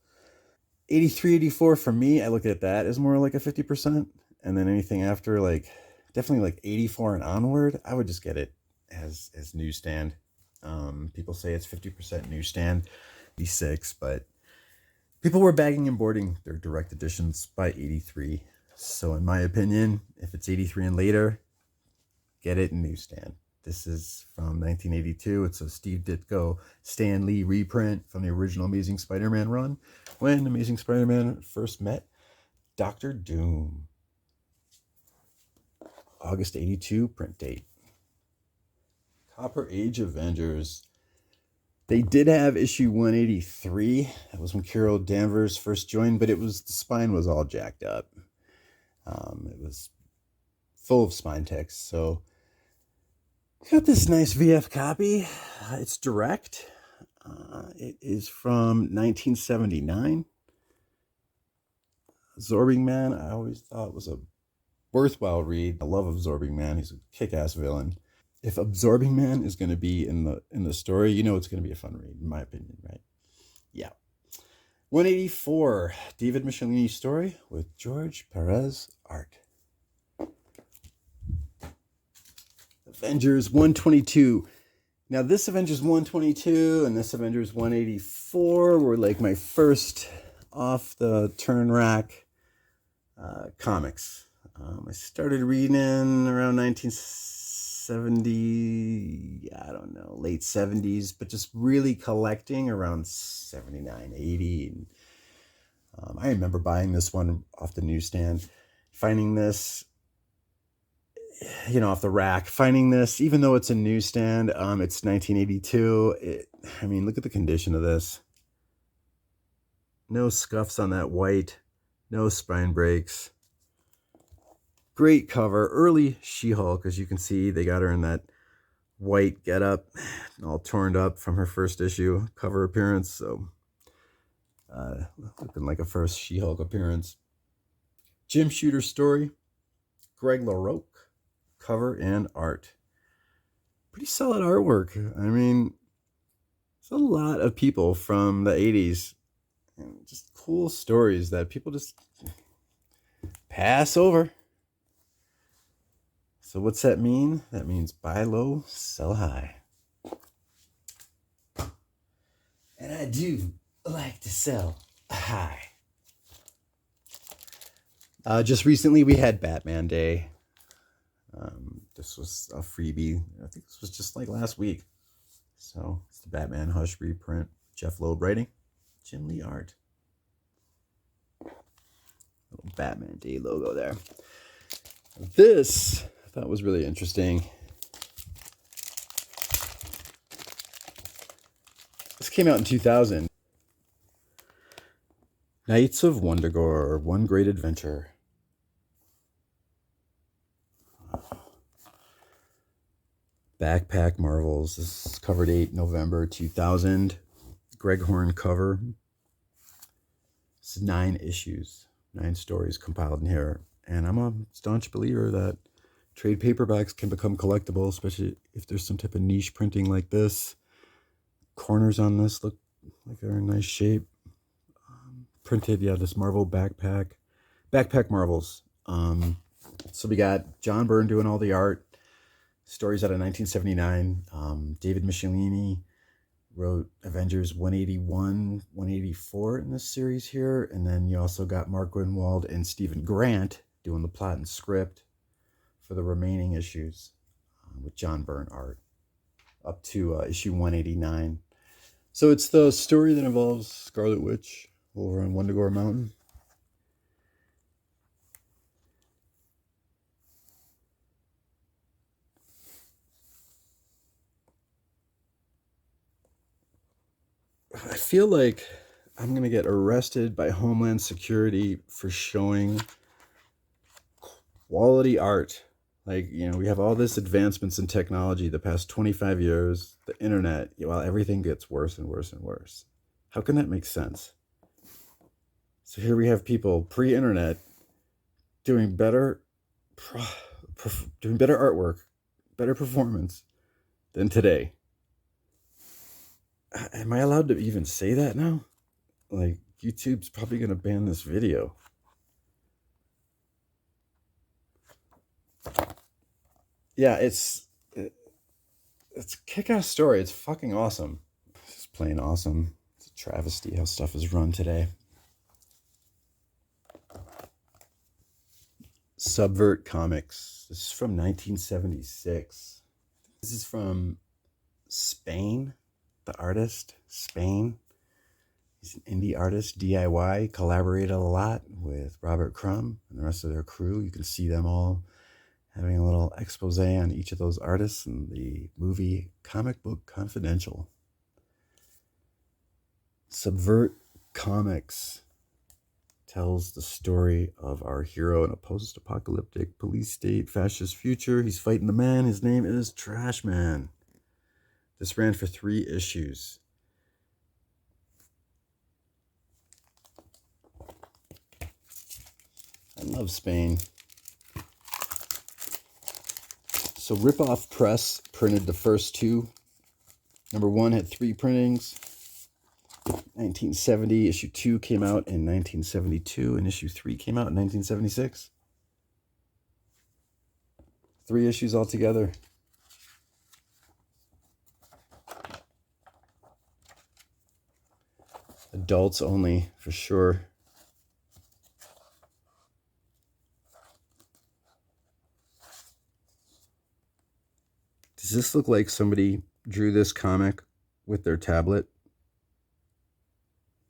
83, 84 for me, I look at that as more like a 50%. And then anything after, like, definitely like 84 and onward, I would just get it as newsstand. People say it's 50% newsstand, 86, but people were bagging and boarding their direct editions by 83. So in my opinion, if it's 83 and later, get it in newsstand. This is from 1982. It's a Steve Ditko, Stan Lee reprint from the original Amazing Spider-Man run, when Amazing Spider-Man first met Doctor Doom. August 82 print date. Copper Age Avengers. They did have issue 183. That was when Carol Danvers first joined, but the spine was all jacked up. It was full of spine text. So got this nice VF copy. It's direct. It is from 1979. Absorbing Man, I always thought was a worthwhile read. I love Absorbing Man. He's a kick-ass villain. If Absorbing Man is going to be in the story, you know it's going to be a fun read, in my opinion, right? Yeah. 184, David Michelinie story with George Perez art. Avengers 122. Now this Avengers 122 and this Avengers 184 were like my first off the turn rack comics. I started reading around 1970, I don't know, late 70s, but just really collecting around 79, 80. And, I remember buying this one off the newsstand, finding this, off the rack, finding this, even though it's a newsstand, it's 1982. Look at the condition of this. No scuffs on that white, no spine breaks. Great cover, early She-Hulk, as you can see. They got her in that white getup, all torn up from her first issue cover appearance. So, looking like a first She-Hulk appearance. Jim Shooter story, Greg LaRocque, cover and art. Pretty solid artwork. There's a lot of people from the 80s, and just cool stories that people just pass over. So what's that mean? That means buy low, sell high. And I do like to sell high. Just recently we had Batman Day. This was a freebie. I think this was just like last week. So it's the Batman Hush reprint. Jeff Loeb writing. Jim Lee art. Little Batman Day logo there. This I thought was really interesting. This came out in 2000. Knights of Wundagore, One Great Adventure. Backpack Marvels. This is cover date November 2000. Greg Horn cover. This is 9 issues, 9 stories compiled in here. And I'm a staunch believer that trade paperbacks can become collectible, especially if there's some type of niche printing like this. Corners on this look like they're in nice shape. Printed, this Marvel backpack Marvels. So we got John Byrne doing all the art. Stories out of 1979. David Michelinie wrote Avengers 181, 184 in this series here. And then you also got Mark Grunwald and Stephen Grant doing the plot and script for the remaining issues with John Byrne art up to issue 189. So it's the story that involves Scarlet Witch over on Wundagore Mountain. I feel like I'm going to get arrested by Homeland Security for showing quality art. Like, we have all this advancements in technology the past 25 years, the internet, while everything gets worse and worse and worse. How can that make sense? So here we have people pre-internet doing better artwork, better performance than today. Am I allowed to even say that now? Like, YouTube's probably going to ban this video. Yeah, it's a kick-ass story. It's fucking awesome. It's plain awesome. It's a travesty how stuff is run today. Subvert Comics. This is from 1976. This is from Spain, the artist, Spain. He's an indie artist, DIY, collaborated a lot with Robert Crumb and the rest of their crew. You can see them all having a little expose on each of those artists in the movie Comic Book Confidential. Subvert Comics tells the story of our hero in a post-apocalyptic police state fascist future. He's fighting the man. His name is Trash Man. This ran for 3 issues. I love Spain. So Ripoff Press printed the first 2. Number 1 had 3 printings. 1970. Issue 2 came out in 1972, and issue 3 came out in 1976. 3 issues altogether. Adults only, for sure. Does this look like somebody drew this comic with their tablet?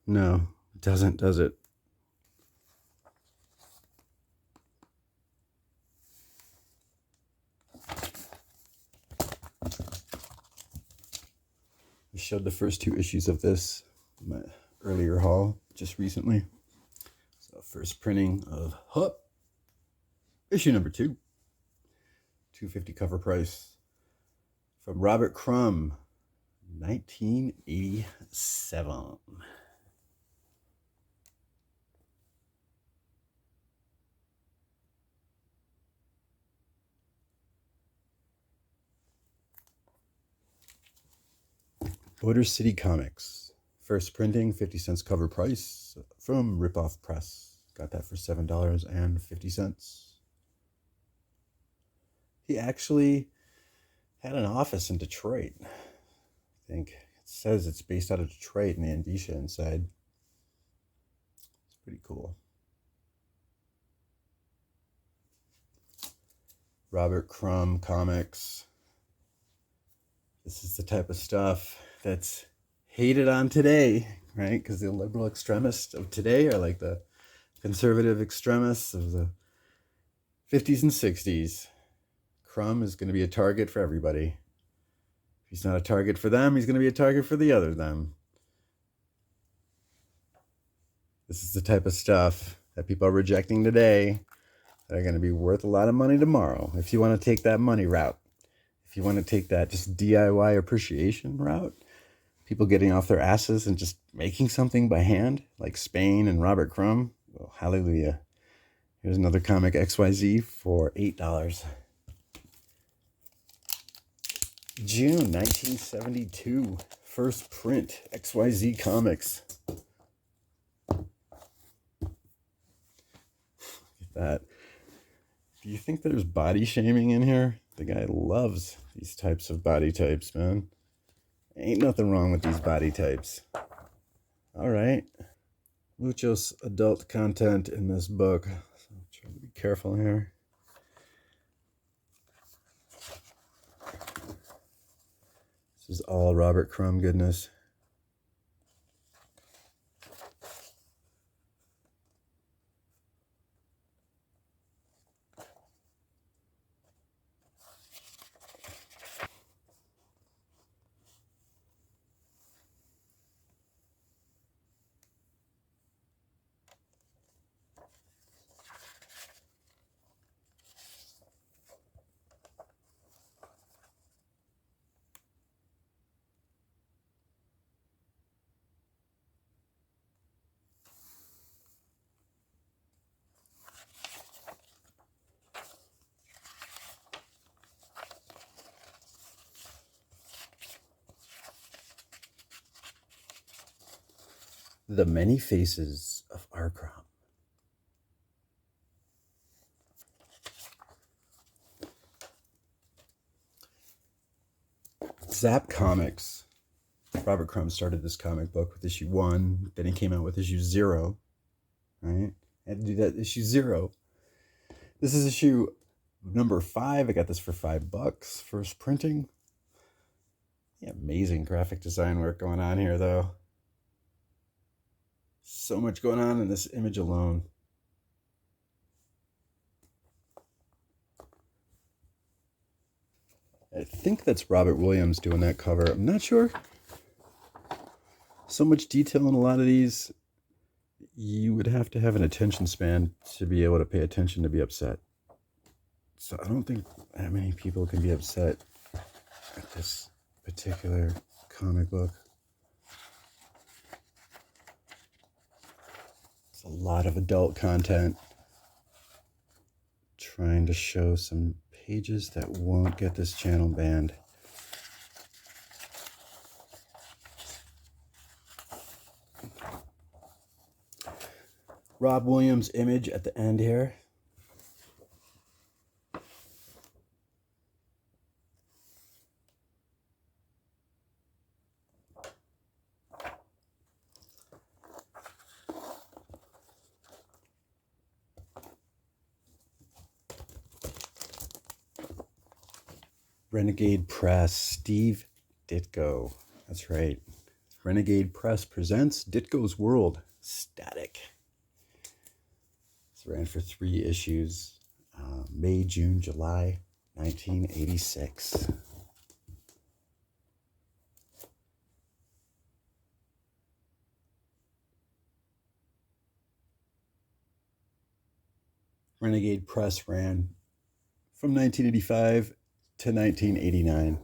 No, it doesn't, does it? I showed the first 2 issues of this in my earlier haul just recently. So first printing of Hup, issue number 2, $2.50 cover price. From Robert Crumb, 1987. Border City Comics. First printing, 50 cents cover price from Ripoff Press. Got that for $7.50. He actually had an office in Detroit. I think it says it's based out of Detroit and the Andisha inside. It's pretty cool. Robert Crumb Comics. This is the type of stuff that's hated on today, right? Because the liberal extremists of today are like the conservative extremists of the 50s and 60s. Crumb is going to be a target for everybody. If he's not a target for them, he's going to be a target for the other them. This is the type of stuff that people are rejecting today that are going to be worth a lot of money tomorrow. If you want to take that money route, if you want to take that just DIY appreciation route, people getting off their asses and just making something by hand, like Spain and Robert Crumb, well, hallelujah. Here's another comic XYZ for $8. June 1972, first print, XYZ Comics. Look at that. Do you think there's body shaming in here? The guy loves these types of body types, man. Ain't nothing wrong with these body types. All right. Muchos adult content in this book. So I'm trying to be careful here. This is all Robert Crumb goodness. The Many Faces of Arkram. Zap Comics. Robert Crumb started this comic book with issue 1. Then he came out with issue 0. Right? Had to do that issue 0. This is issue number 5. I got this for $5. First printing. Yeah, amazing graphic design work going on here, though. So much going on in this image alone. I think that's Robert Williams doing that cover. I'm not sure. So much detail in a lot of these. You would have to have an attention span to be able to pay attention to be upset. So I don't think that many people can be upset at this particular comic book. It's a lot of adult content. Trying to show some pages that won't get this channel banned. Rob Williams image at the end here. Renegade Press, Steve Ditko. That's right. Renegade Press presents Ditko's World, Static. This ran for 3 issues, May, June, July, 1986. Renegade Press ran from 1985 to 1989.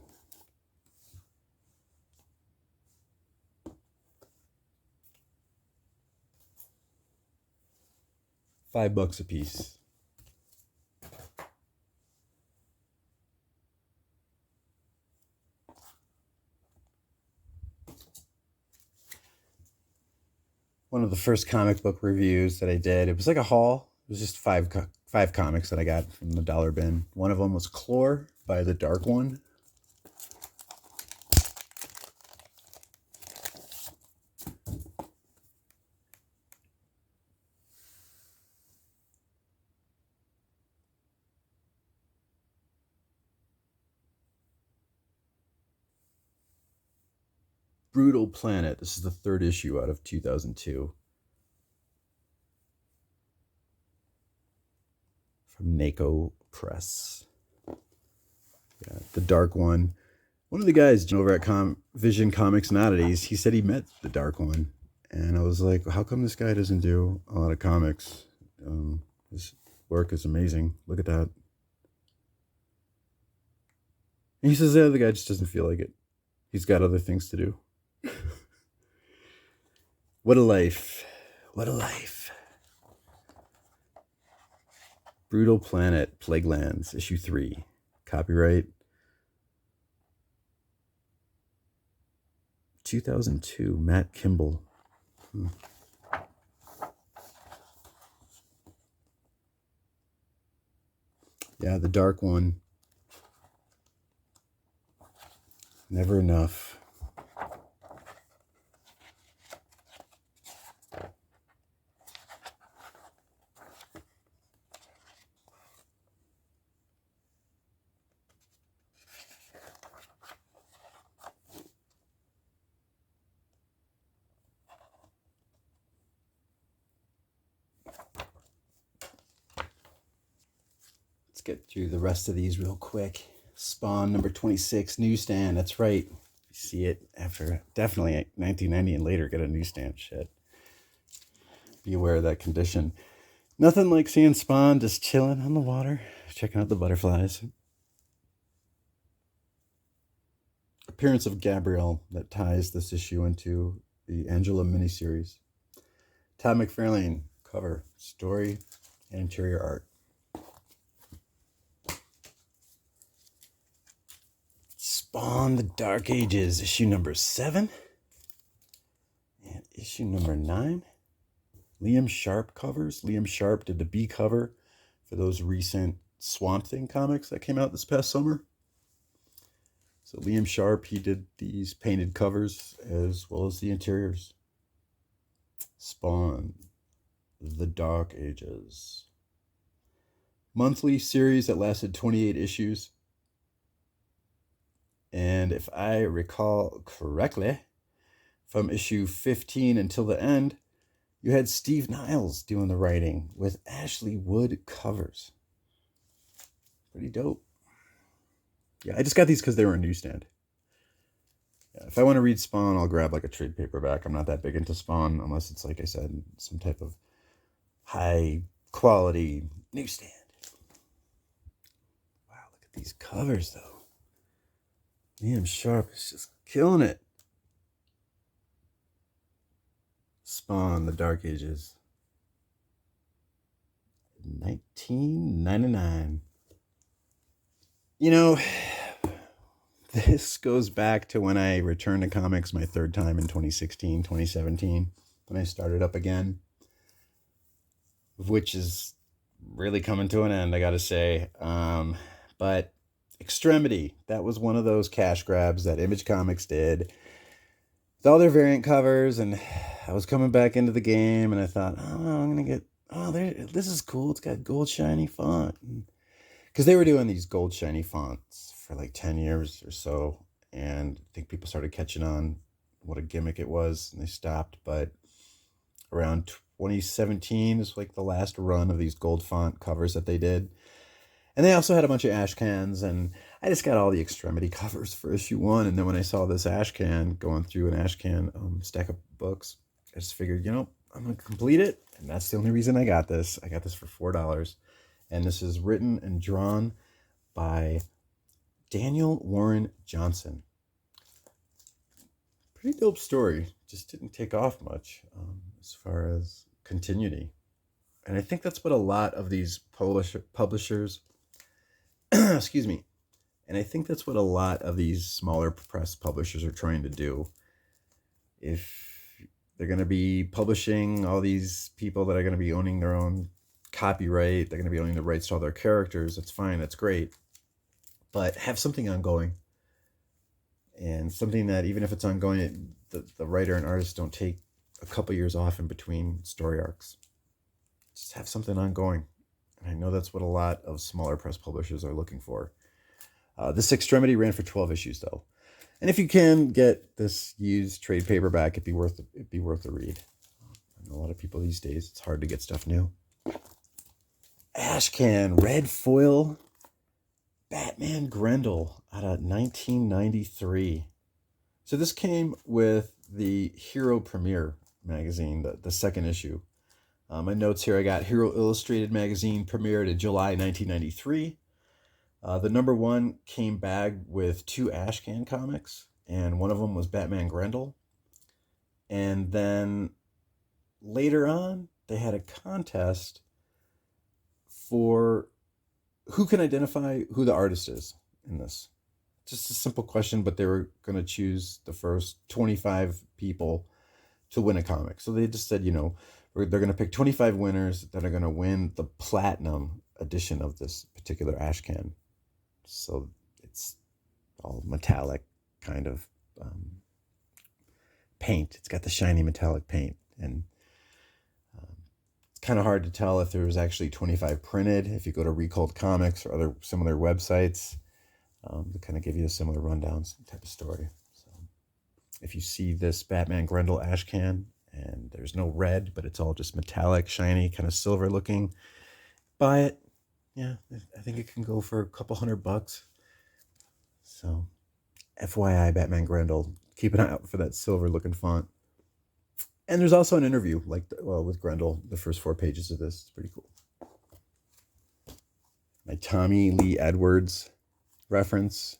$5 a piece. One of the first comic book reviews that I did, it was like a haul. It was just five comics that I got from the dollar bin. One of them was Klor by the Dark One. Brutal Planet. This is the 3rd issue out of 2002. From NACO Press. Yeah, the Dark One. One of the guys over at Vision Comics Oddities, he said he met the Dark One. And I was like, how come this guy doesn't do a lot of comics? His work is amazing. Look at that. And he says, yeah, the guy just doesn't feel like it. He's got other things to do. What a life. What a life. Brutal Planet, Plaguelands, issue 3. Copyright 2002, Matt Kimball. Yeah, the Dark One. Never enough. Let's get through the rest of these real quick. Spawn number 26, newsstand. That's right. You see it after definitely 1990 and later. Get a newsstand. Shit. Be aware of that condition. Nothing like seeing Spawn just chilling on the water, checking out the butterflies. Appearance of Gabrielle that ties this issue into the Angela miniseries. Todd McFarlane, cover, story, and interior art. Spawn the Dark Ages, issue number 7. And issue number 9. Liam Sharp covers. Liam Sharp did the B cover for those recent Swamp Thing comics that came out this past summer. So Liam Sharp, he did these painted covers as well as the interiors. Spawn the Dark Ages. Monthly series that lasted 28 issues. And if I recall correctly, from issue 15 until the end, you had Steve Niles doing the writing with Ashley Wood covers. Pretty dope. Yeah, I just got these because they were a newsstand. Yeah, if I want to read Spawn, I'll grab like a trade paperback. I'm not that big into Spawn unless it's, like I said, some type of high quality newsstand. Wow, look at these covers though. Liam Sharp is just killing it. Spawn, The Dark Ages. 1999. You know, this goes back to when I returned to comics my third time in 2016, 2017, when I started up again, which is really coming to an end, I gotta say. But Extremity, that was one of those cash grabs that Image Comics did with all their variant covers, and I was coming back into the game, and I thought, oh, I'm gonna get, this is cool. It's got gold shiny font, because they were doing these gold shiny fonts for like 10 years or so, and I think people started catching on what a gimmick it was, and they stopped. But around 2017 is like the last run of these gold font covers that they did. And they also had a bunch of ash cans, and I just got all the Extremity covers for issue 1. And then when I saw this ash can, going through an ash can stack of books, I just figured, I'm going to complete it. And that's the only reason I got this. I got this for $4. And this is written and drawn by Daniel Warren Johnson. Pretty dope story. Just didn't take off much as far as continuity. And I think that's what a lot of these publishers, excuse me, and I think that's what a lot of these smaller press publishers are trying to do. If they're going to be publishing all these people that are going to be owning their own copyright, they're going to be owning the rights to all their characters, that's fine, that's great. But have something ongoing. And something that, even if it's ongoing, the writer and artist don't take a couple years off in between story arcs. Just have something ongoing. And I know that's what a lot of smaller press publishers are looking for. This Extremity ran for 12 issues, though. And if you can get this used trade paperback, it'd be worth a read. I know a lot of people these days, it's hard to get stuff new. Ashcan, red foil, Batman Grendel out of 1993. So this came with the Hero Premiere magazine, the second issue. My notes here, I got Hero Illustrated magazine premiered in July 1993. The number 1 came bagged with 2 Ashcan comics, and one of them was Batman Grendel. And then later on, they had a contest for who can identify who the artist is in this. Just a simple question, but they were going to choose the first 25 people to win a comic. So they just said, they're going to pick 25 winners that are going to win the platinum edition of this particular Ashcan. So it's all metallic kind of paint. It's got the shiny metallic paint, and it's kind of hard to tell if there was actually 25 printed. If you go to Recalled Comics or other similar websites, they kind of give you a similar rundown type of story. So if you see this Batman Grendel Ashcan and there's no red, but it's all just metallic, shiny, kind of silver looking, buy it. Yeah, I think it can go for a couple $100. So FYI, Batman Grendel, keep an eye out for that silver looking font. And there's also an interview with Grendel, the first 4 pages of this. It's pretty cool. My Tommy Lee Edwards reference,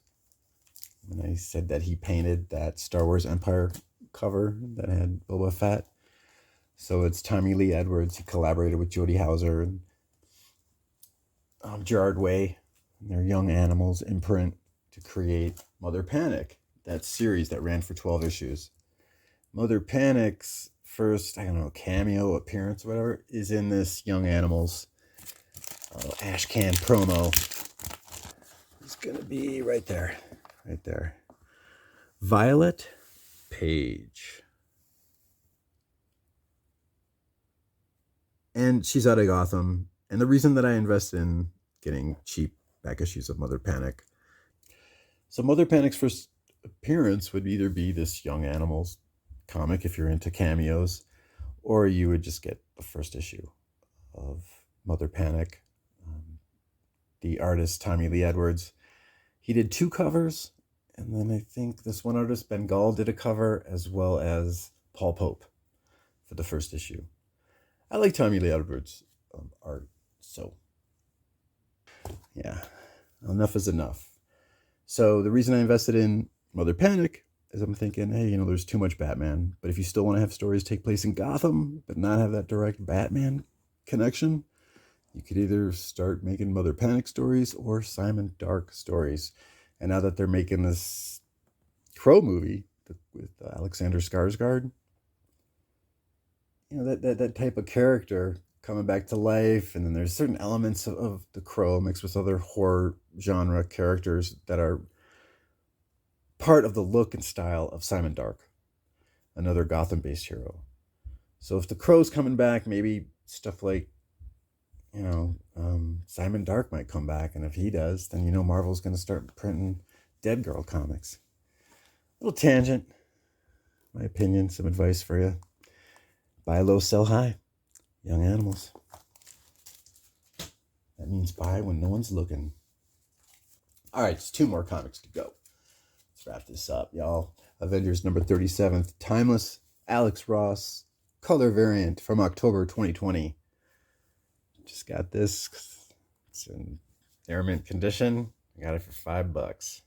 when I said that he painted that Star Wars Empire cover that had Boba Fett. So it's Tommy Lee Edwards. He collaborated with Jody Houser and Gerard Way and their Young Animals imprint to create Mother Panic, that series that ran for 12 issues. Mother Panic's first, cameo appearance, whatever, is in this Young Animals Ashcan promo. It's going to be right there. Violet Page. And she's out of Gotham. And the reason that I invest in getting cheap back issues of Mother Panic, So Mother Panic's first appearance would either be this Young Animals comic if you're into cameos, or you would just get the first issue of Mother Panic. The artist, Tommy Lee Edwards, he did 2 covers, and then I think this one artist, Ben Gall, did a cover, as well as Paul Pope for the first issue. I like Tommy Lee Edwards' art, so yeah, enough is enough. So the reason I invested in Mother Panic is I'm thinking, hey, there's too much Batman, but if you still want to have stories take place in Gotham, but not have that direct Batman connection, you could either start making Mother Panic stories or Simon Dark stories. And now that they're making this Crow movie with Alexander Skarsgård, that type of character coming back to life, and then there's certain elements of the Crow mixed with other horror genre characters that are part of the look and style of Simon Dark, another Gotham-based hero. So if the Crow's coming back, maybe stuff like Simon Dark might come back, and if he does, then Marvel's going to start printing Dead Girl comics. Little tangent, my opinion, some advice for you. Buy low, sell high. Young Animals. That means buy when no one's looking. All right, just 2 more comics to go. Let's wrap this up, y'all. Avengers number 37, Timeless, Alex Ross, color variant from October 2020. Just got this. It's in air mint condition. I got it for $5.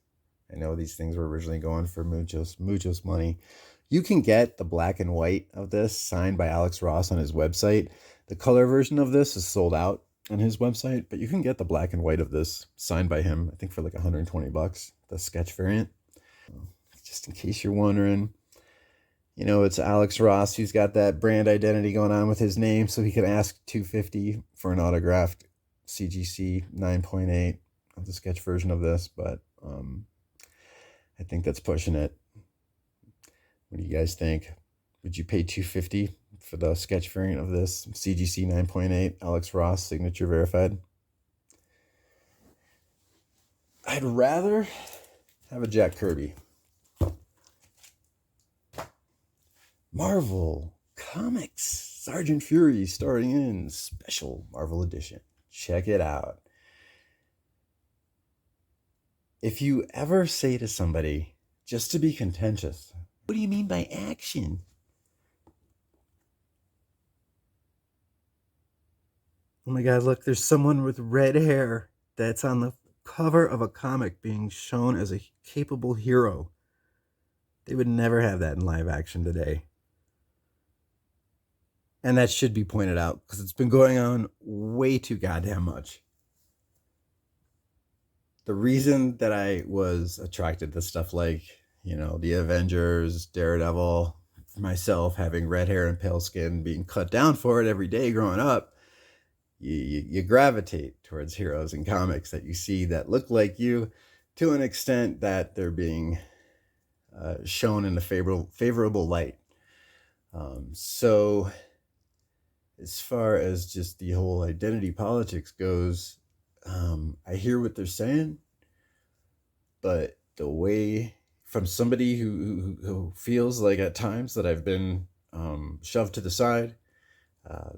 I know these things were originally going for muchos money. You can get the black and white of this signed by Alex Ross on his website. The color version of this is sold out on his website, but you can get the black and white of this signed by him, I think for like $120, the sketch variant. Just in case you're wondering, it's Alex Ross who's got that brand identity going on with his name, so he can ask $250 for an autographed CGC 9.8 of the sketch version of this, but I think that's pushing it. What do you guys think? Would you pay $250 for the sketch variant of this CGC 9.8 Alex Ross signature verified? I'd rather have a Jack Kirby. Marvel Comics Sergeant Fury starting in special Marvel edition. Check it out. If you ever say to somebody, just to be contentious, what do you mean by action? Oh my God, look, there's someone with red hair that's on the cover of a comic being shown as a capable hero. They would never have that in live action today. And that should be pointed out because it's been going on way too goddamn much. The reason that I was attracted to stuff like, the Avengers, Daredevil, myself having red hair and pale skin, being cut down for it every day growing up, you gravitate towards heroes in comics that you see that look like you to an extent that they're being shown in a favorable light. So as far as just the whole identity politics goes, I hear what they're saying, but the way from somebody who feels like at times that I've been shoved to the side,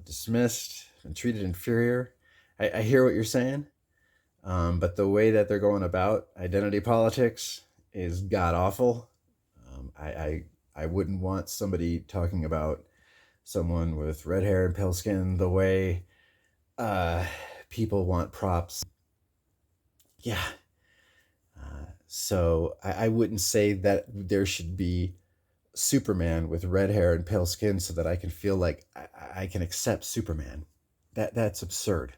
dismissed, and treated inferior, I hear what you're saying, but the way that they're going about identity politics is god-awful. I wouldn't want somebody talking about someone with red hair and pale skin the way people want props. Yeah. So I wouldn't say that there should be Superman with red hair and pale skin so that I can feel like I can accept Superman. That's absurd.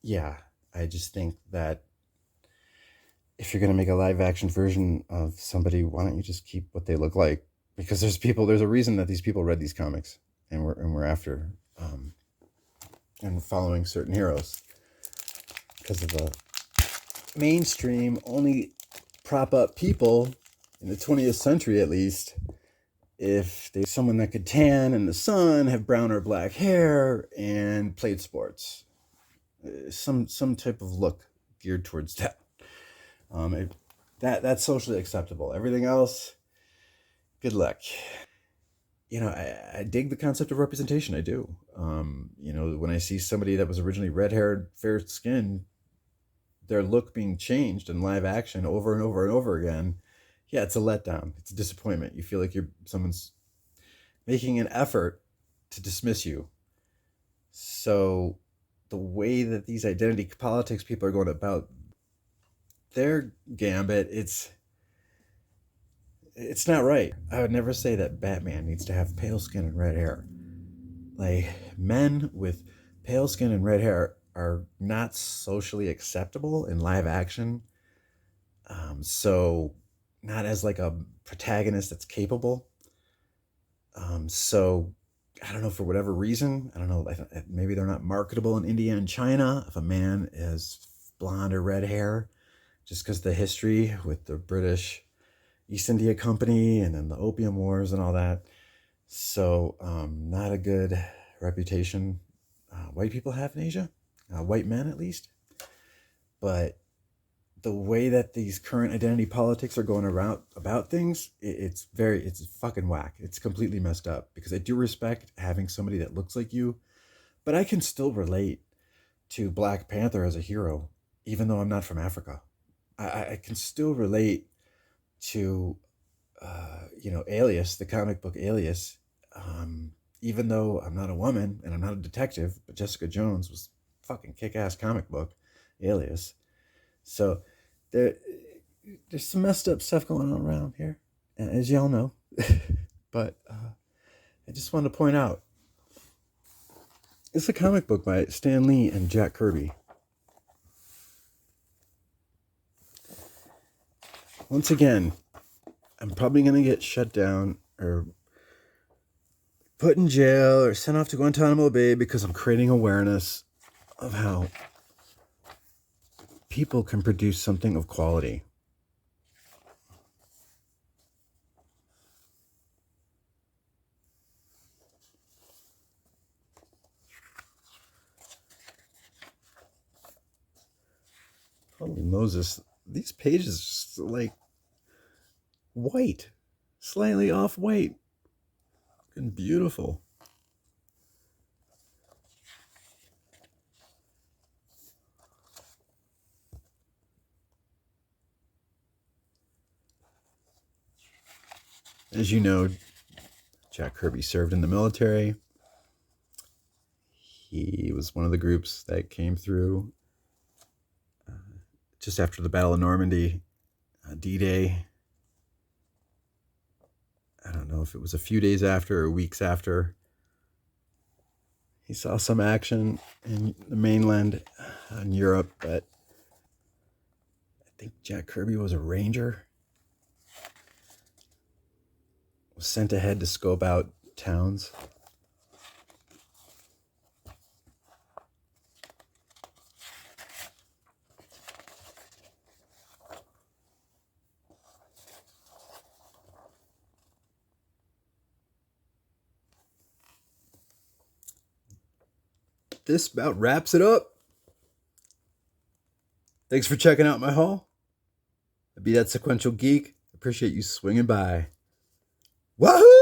Yeah, I just think that if you're going to make a live action version of somebody, why don't you just keep what they look like? Because there's a reason that these people read these comics and we're after and following certain heroes, because of the mainstream only prop up people in the 20th century, at least, if they're someone that could tan in the sun, have brown or black hair, and played sports. Some type of look geared towards that. That's socially acceptable. Everything else, good luck. I dig the concept of representation. I do. When I see somebody that was originally red-haired, fair-skinned, their look being changed in live action over and over and over again, yeah, it's a letdown. It's a disappointment. You feel like someone's making an effort to dismiss you. So the way that these identity politics people are going about their gambit, it's not right. I would never say that Batman needs to have pale skin and red hair. Like, men with pale skin and red hair are not socially acceptable in live action. So not as like a protagonist that's capable. So I don't know, for whatever reason, I don't know, maybe they're not marketable in India and China if a man has blonde or red hair, just because the history with the British East India Company and then the Opium Wars and all that. So not a good reputation white people have in Asia, white men at least. But the way that these current identity politics are going around about things, it's fucking whack. It's completely messed up, because I do respect having somebody that looks like you, but I can still relate to Black Panther as a hero, even though I'm not from Africa. I can still relate to, Alias, the comic book Alias, even though I'm not a woman and I'm not a detective, but Jessica Jones was fucking kick-ass comic book Alias. So there's some messed up stuff going on around here, as y'all know. But I just wanted to point out, it's a comic book by Stan Lee and Jack Kirby. Once again, I'm probably going to get shut down or put in jail or sent off to Guantanamo Bay because I'm creating awareness of how people can produce something of quality. Holy Moses, these pages are like white, slightly off white, and beautiful. As you know, Jack Kirby served in the military. He was one of the groups that came through just after the Battle of Normandy, D-Day. I don't know if it was a few days after or weeks after. He saw some action in the mainland in Europe, but I think Jack Kirby was a ranger. Was sent ahead to scope out towns. This about wraps it up. Thanks for checking out my haul. I'll be that Sequential Geek. Appreciate you swinging by. Wahoo!